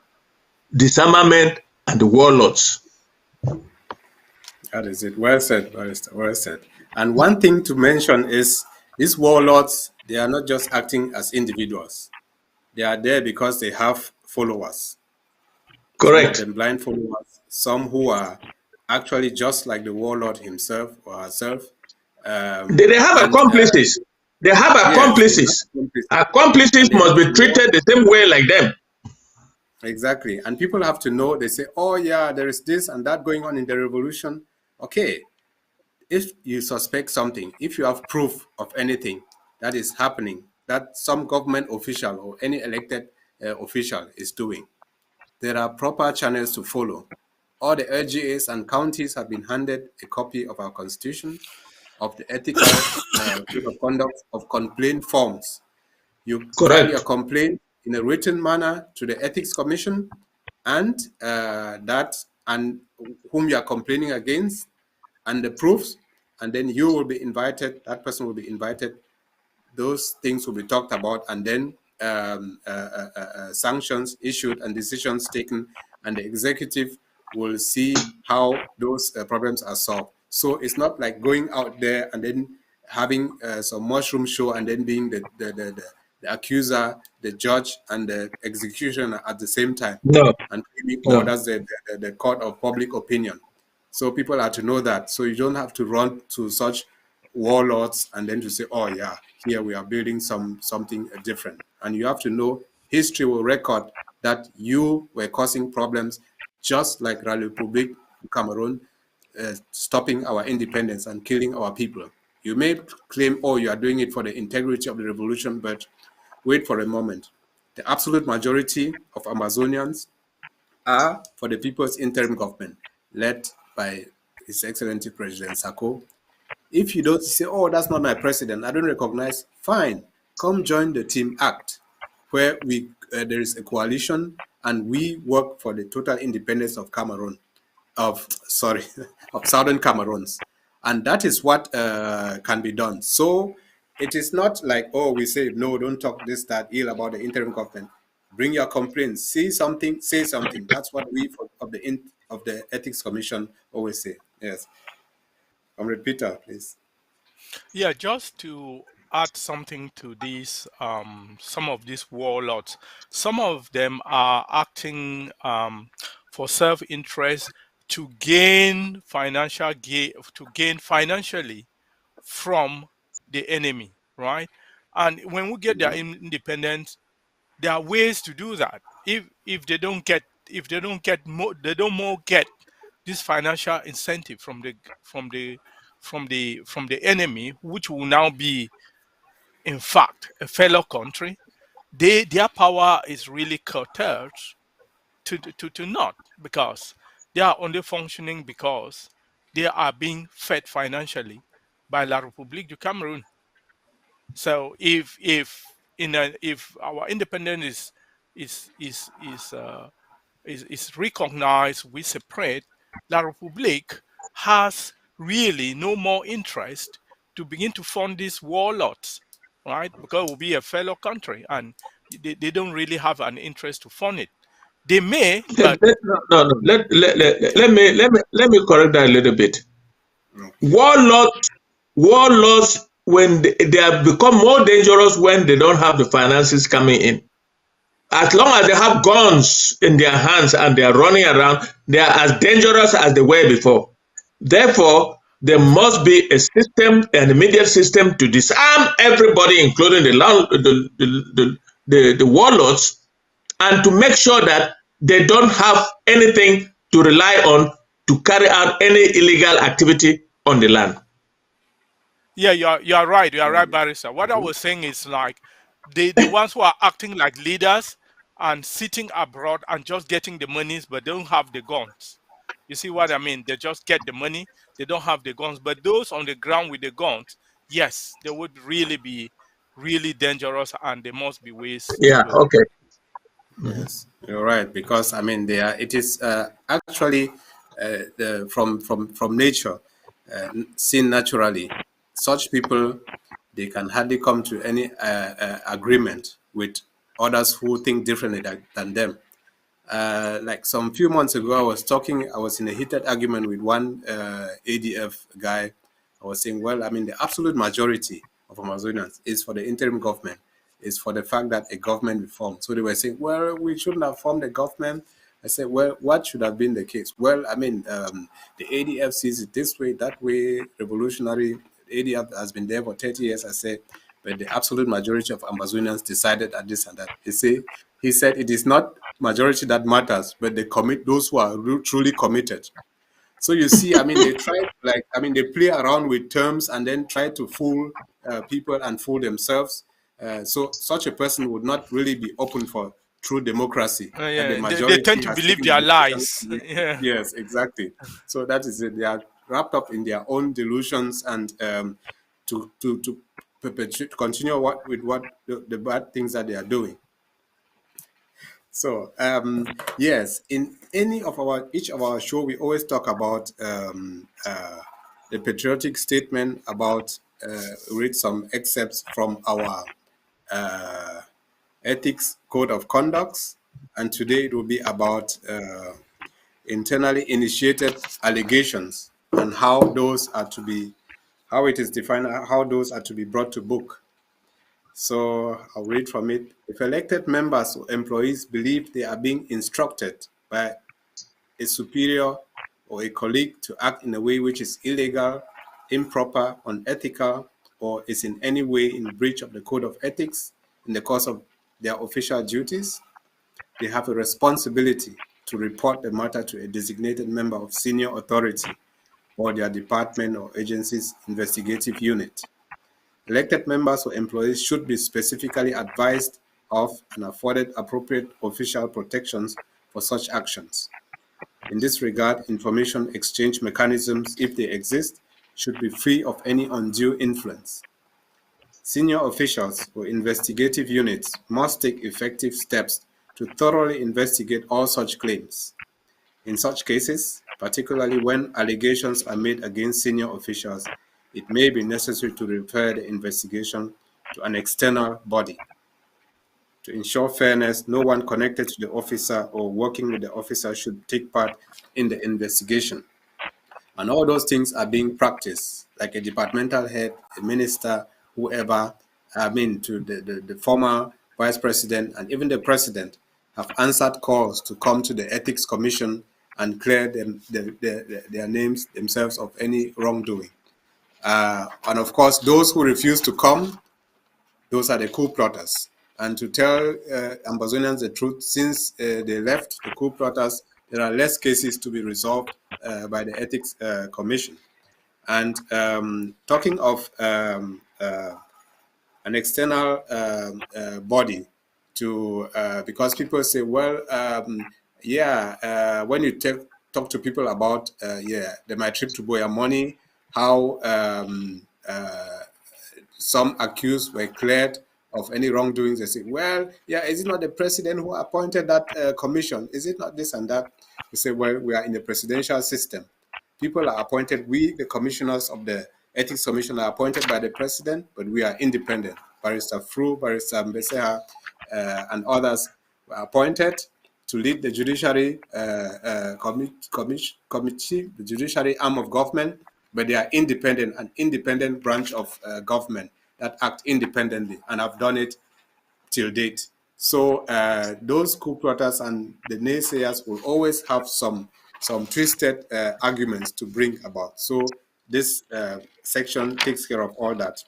disarmament and the warlords. That is it. Well said, well said. And one thing to mention is these warlords, they are not just acting as individuals. They are there because they have followers. Correct. Some of them blind followers, some who are actually just like the warlord himself or herself. They have accomplices. They have accomplices. Yes, accomplices must be treated the same way like them. Exactly. And people have to know, they say, oh yeah, there is this and that going on in the revolution. Okay. If you suspect something, if you have proof of anything that is happening, that some government official or any elected official is doing, there are proper channels to follow. All the LGAs and counties have been handed a copy of our constitution, of the ethical code of conduct, of complaint forms. You file your complaint in a written manner to the Ethics Commission, and and whom you are complaining against, and the proofs, and then you will be invited, that person will be invited, those things will be talked about, and then sanctions issued and decisions taken, and the executive will see how those problems are solved. So it's not like going out there and then having some mushroom show and then being the accuser, the judge, and the executioner at the same time. No. And claiming, No. that's the court of public opinion. So people are to know that. So you don't have to run to such warlords and then to say, oh yeah, here we are building something different. And you have to know history will record that you were causing problems, just like La République Cameroon, stopping our independence and killing our people. You may claim, oh, you are doing it for the integrity of the revolution, but wait for a moment. The absolute majority of Amazonians are for the People's Interim Government, led by His Excellency President Sako. If you don't say, oh, that's not my president, I don't recognize, fine, come join the Team Act, where there is a coalition and we work for the total independence of Cameroon, of Southern Cameroons. And that is what can be done. So it is not like, oh, we say, no, don't talk this, that, ill about the interim government. Bring your complaints, see something, say something. That's what we of the Ethics Commission always say. Yes. Comrade Peter, please. Yeah, just to add something to this, some of these warlords, some of them are acting for self-interest to gain financially from the enemy, right? And when we get their independence, there are ways to do that. If they don't get more, they don't more get this financial incentive from the enemy, which will now be, in fact, a fellow country. Their power is really curtailed to naught, because they are only functioning because they are being fed financially by La République du Cameroun. So if our independence is recognized, we separate, La République has really no more interest to begin to fund these warlords, right? Because it will be a fellow country, and they don't really have an interest to fund it. They may, but No. Let me correct that a little bit. Warlords, when they have become more dangerous when they don't have the finances coming in. As long as they have guns in their hands and they are running around, they are as dangerous as they were before. Therefore, there must be a system, an immediate system to disarm everybody, including the warlords, and to make sure that they don't have anything to rely on to carry out any illegal activity on the land. yeah, you are right. You are right, Barrister. What I was saying is, like, the ones who are acting like leaders and sitting abroad and just getting the monies, but don't have the guns. You see what I mean? They just get the money, they don't have the guns. But those on the ground with the guns, yes, they would really be really dangerous, and there must be ways Yeah, to do it. okay. Yes, you're right, because I mean, it is actually from nature, seen naturally. Such people, they can hardly come to any agreement with others who think differently than them. Like some few months ago, I was in a heated argument with one ADF guy. I was saying, well, I mean, the absolute majority of Amazonians is for the interim government, is for the fact that a government be formed. So they were saying, well, we shouldn't have formed a government. I said, well, what should have been the case? Well, I mean, the ADF sees it this way, that way, revolutionary. ADF has been there for 30 years. I said, but the absolute majority of Amazonians decided at this and that. He said it is not majority that matters, but those who are truly committed. So you see, I mean, they play around with terms and then try to fool people and fool themselves. So such a person would not really be open for true democracy. That Yeah, the they majority tend to has believe taken their the decision lies. to make. Yeah. Yes, exactly. So that is it. They are wrapped up in their own delusions, and to continue with what the bad things that they are doing. So yes, in each of our show, we always talk about the patriotic statement about read some excerpts from our ethics code of conducts, and today it will be about internally initiated allegations and how it is defined, how those are to be brought to book. So I'll read from it. If elected members or employees believe they are being instructed by a superior or a colleague to act in a way which is illegal, improper, unethical, or is in any way in breach of the code of ethics in the course of their official duties, they have a responsibility to report the matter to a designated member of senior authority or their department or agency's investigative unit. Elected members or employees should be specifically advised of and afforded appropriate official protections for such actions. In this regard, information exchange mechanisms, if they exist, should be free of any undue influence. Senior officials or investigative units must take effective steps to thoroughly investigate all such claims. In such cases, particularly when allegations are made against senior officials, it may be necessary to refer the investigation to an external body. To ensure fairness, no one connected to the officer or working with the officer should take part in the investigation. And all those things are being practiced, like a departmental head, a minister, whoever, to the former vice president and even the president have answered calls to come to the ethics commission and clear their names themselves of any wrongdoing. And of course, those who refuse to come, those are the coup plotters. And to tell Ambazonians the truth, since they left the coup plotters, there are less cases to be resolved by the Ethics Commission. And talking of an external body to, because people say, well, when you talk to people about, my trip to Buea money, how some accused were cleared of any wrongdoings. They say, well, is it not the president who appointed that commission? Is it not this and that? We say, well, we are in the presidential system. People are appointed. We, the commissioners of the Ethics Commission, are appointed by the president, but we are independent. Barrister Fru, Barrister Mbeseha, and others were appointed to lead the judiciary committee, the judiciary arm of government, but they are independent, an independent branch of government that act independently and have done it till date. So those coup plotters and the naysayers will always have some twisted arguments to bring about. So this section takes care of all that.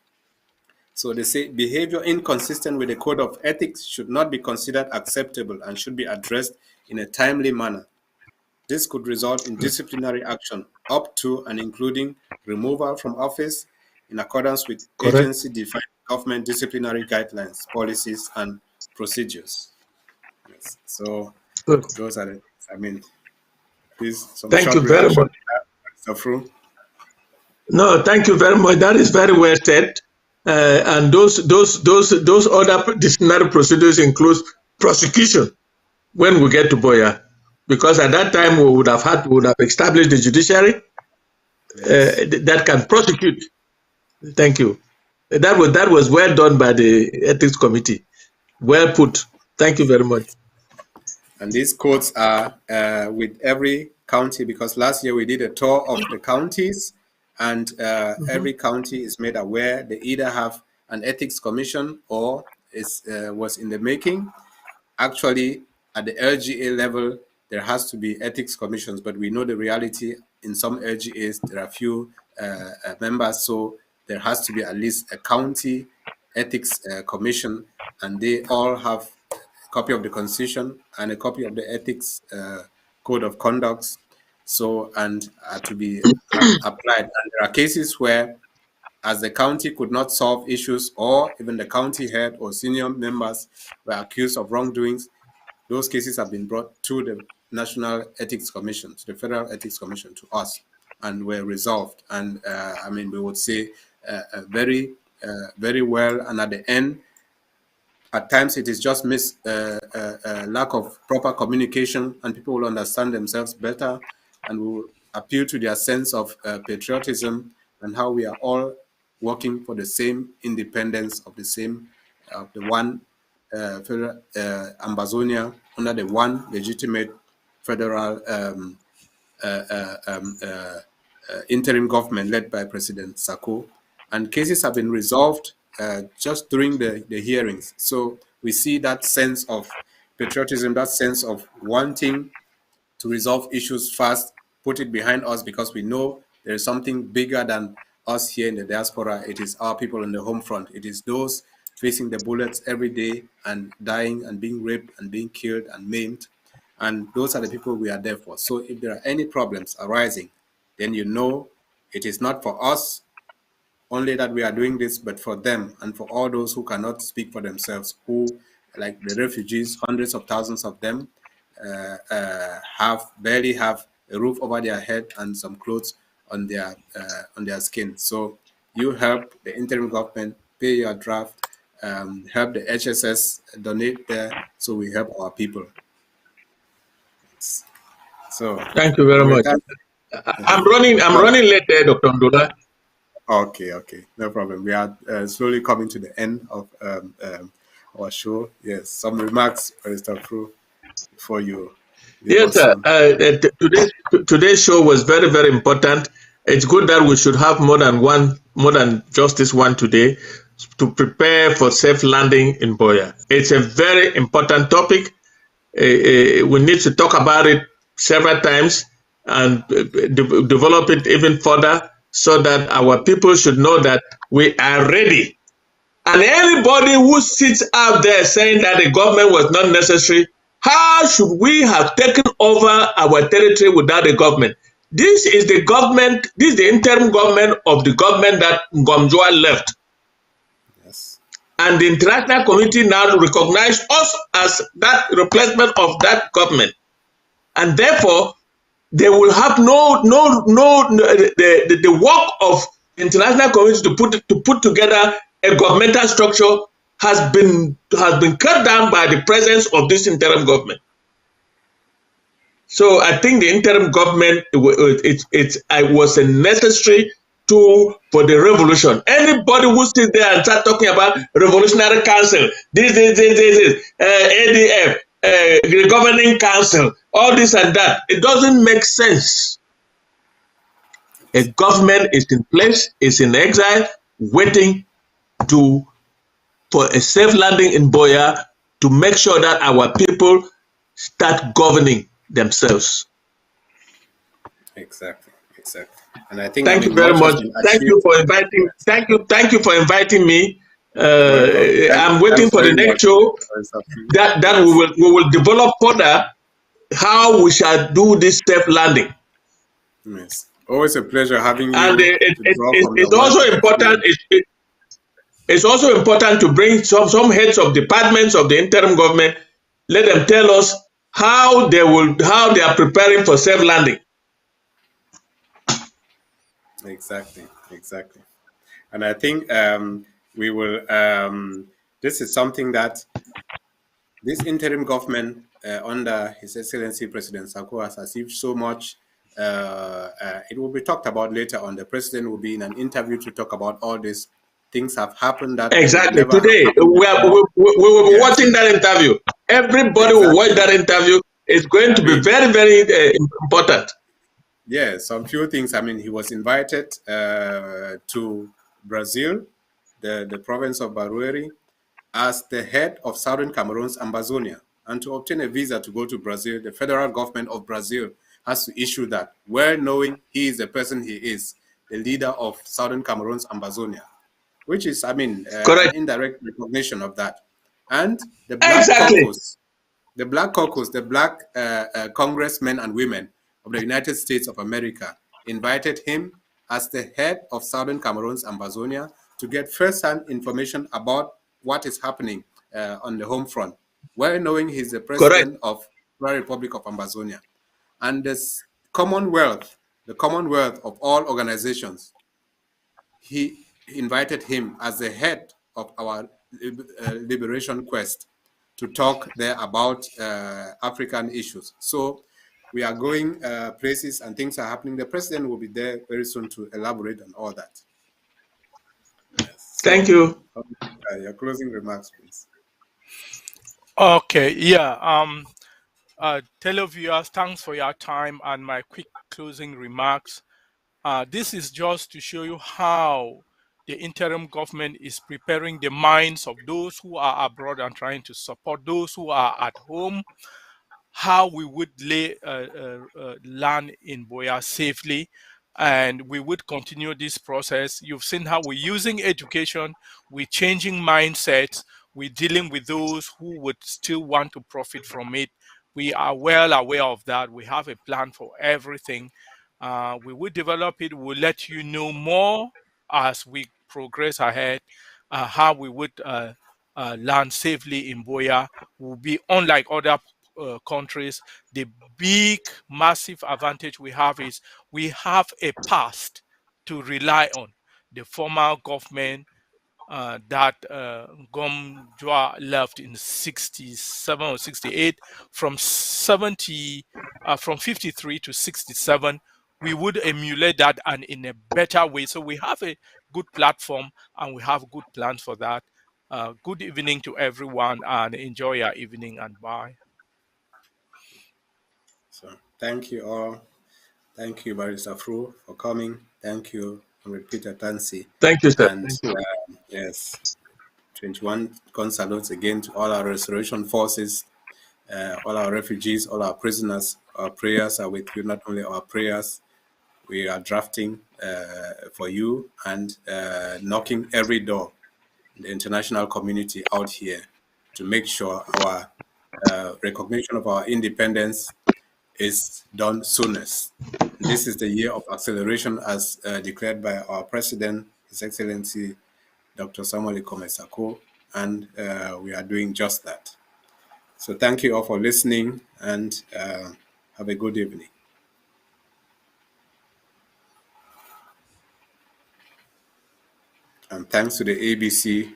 So they say behavior inconsistent with the code of ethics should not be considered acceptable and should be addressed in a timely manner. This could result in disciplinary action up to and including removal from office in accordance with agency-defined government disciplinary guidelines, policies, and procedures. Yes. So Good. those are the, some Thank short you very reaction. much. No, thank you very much. That is very well said. And those other disciplinary procedures include prosecution when we get to Buea, because at that time we would have established the judiciary that can prosecute. Thank you. That was well done by the ethics committee. Well put. Thank you very much. And these codes are with every county, because last year we did a tour of the counties, and every county is made aware they either have an ethics commission or was in the making. Actually, at the LGA level, there has to be ethics commissions, but we know the reality in some LGAs, there are few members, so there has to be at least a county ethics commission, and they all have a copy of the constitution and a copy of the ethics code of conduct, so, and to be applied. And there are cases where, as the county could not solve issues, or even the county head or senior members were accused of wrongdoings, those cases have been brought to the National Ethics Commission, to the Federal Ethics Commission, to us, and were resolved. And we would say very well. And at the end, at times it is just lack of proper communication, and people will understand themselves better and will appeal to their sense of patriotism and how we are all working for the same independence of the one federal Ambazonia under the one legitimate federal interim government led by President Sako. And cases have been resolved just during the hearings. So we see that sense of patriotism, that sense of wanting to resolve issues fast, put it behind us, because we know there is something bigger than us here in the diaspora. It is our people on the home front. It is those facing the bullets every day and dying and being raped and being killed and maimed. And those are the people we are there for. So if there are any problems arising, then you know it is not for us only that we are doing this, but for them and for all those who cannot speak for themselves, who, like the refugees, hundreds of thousands of them, barely have a roof over their head and some clothes on their skin. So you help the interim government pay your draft, help the HSS donate there, so we help our people. So thank you very much. I'm running late there, Dr. Ndola. Okay, no problem. We are slowly coming to the end of our show. Yes, some remarks, Mr. Fru, before you. Yes, sir. Today's show was very, very important. It's good that we should have more than just this one today, to prepare for safe landing in Buea. It's a very important topic. We need to talk about it several times and develop it even further, so that our people should know that we are ready. And anybody who sits out there saying that the government was not necessary, how should we have taken over our territory without the government? This is the government, this is the interim government of the government that Ngomjoa left. Yes. And the international community now recognize us as that replacement of that government. And therefore, they will have the work of international community to put together a governmental structure has been cut down by the presence of this interim government. So I think the interim government was a necessary tool for the revolution. Anybody who sits there and start talking about revolutionary council, this, ADF, the governing council, all this and that, it doesn't make sense. A government is in place, is in exile, waiting for a safe landing in Buea, to make sure that our people start governing themselves. Exactly. And I think thank you very much. Thank you for inviting. Thank you for inviting me. I'm waiting for the next show that we will develop further how we shall do this safe landing. Yes, always a pleasure having you. And it's also important. It's also important to bring some heads of departments of the interim government. Let them tell us how they are preparing for safe landing. Exactly. And I think we will. This is something that this interim government under His Excellency President Sako has achieved so much. It will be talked about later on. The president will be in an interview to talk about all these things have happened that exactly today. We will be watching that interview. Everybody will watch that interview. It's going to be very, very important. Yes, some few things. I mean, he was invited to Brazil, the province of Barueri, as the head of Southern Cameroon's Ambazonia. And to obtain a visa to go to Brazil, the federal government of Brazil has to issue that, well knowing he is the person he is, the leader of Southern Cameroon's Ambazonia, which is, I mean, an indirect recognition of that. And the Black Caucus, the Black congressmen and women of the United States of America invited him as the head of Southern Cameroon's Ambazonia to get first-hand information about what is happening on the home front, well knowing he's the president of the Republic of Ambazonia. And this Commonwealth, the Commonwealth of all organizations, he invited him as the head of our liberation quest to talk there about African issues. So we are going places and things are happening. The president will be there very soon to elaborate on all that. Yes. So, thank you. Your closing remarks, please. Okay, yeah. Televiewers, thanks for your time, and my quick closing remarks. This is just to show you how the interim government is preparing the minds of those who are abroad and trying to support those who are at home, how we would land in Buea safely, and we would continue this process. You've seen how we're using education, we're changing mindsets, we're dealing with those who would still want to profit from it. We are well aware of that. We have a plan for everything. We will develop it. We'll let you know more as we progress ahead, how we would land safely in Buea. Will be unlike other countries. The big, massive advantage we have is we have a past to rely on. The former government that Gom Jua left in 67 or 68, from 53 to 67, we would emulate that and in a better way. So we have a good platform and we have good plans for that. Good evening to everyone, and enjoy your evening, and bye. So thank you all. Thank you, Barrister Fru, for coming. Thank you, Peter Tansi. Thank you, sir. And yes, 21 salutes again to all our restoration forces, all our refugees, all our prisoners. Our prayers are with you, not only our prayers. We are drafting for you and knocking every door in the international community out here to make sure our recognition of our independence is done soonest. This is the year of acceleration as declared by our president, His Excellency Dr. Samuel Ikome-Sako, and we are doing just that. So thank you all for listening, and have a good evening. And thanks to the ABC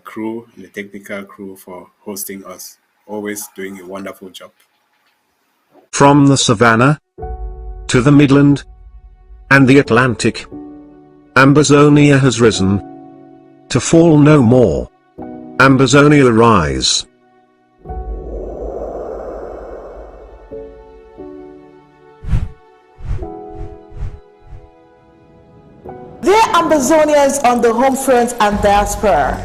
crew and the technical crew for hosting us. Always doing a wonderful job. From the Savannah to the Midland and the Atlantic, Ambazonia has risen to fall no more. Ambazonia rise. Dear Ambazonians on the home front and diaspora.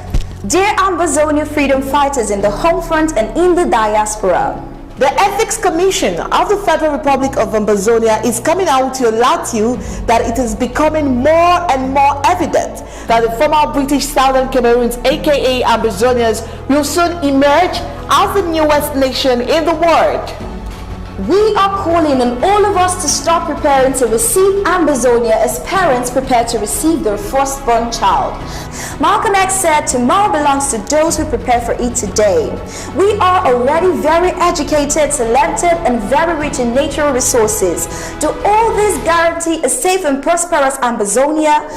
Dear Ambazonia freedom fighters in the home front and in the diaspora. The Ethics Commission of the Federal Republic of Ambazonia is coming out to alert you that it is becoming more and more evident that the former British Southern Cameroons, aka Ambazonians, will soon emerge as the newest nation in the world. We are calling on all of us to start preparing to receive Ambazonia as parents prepare to receive their firstborn child. Malcolm X said, tomorrow belongs to those who prepare for it today. We are already very educated, talented, and very rich in natural resources. Do all this guarantee a safe and prosperous Ambazonia?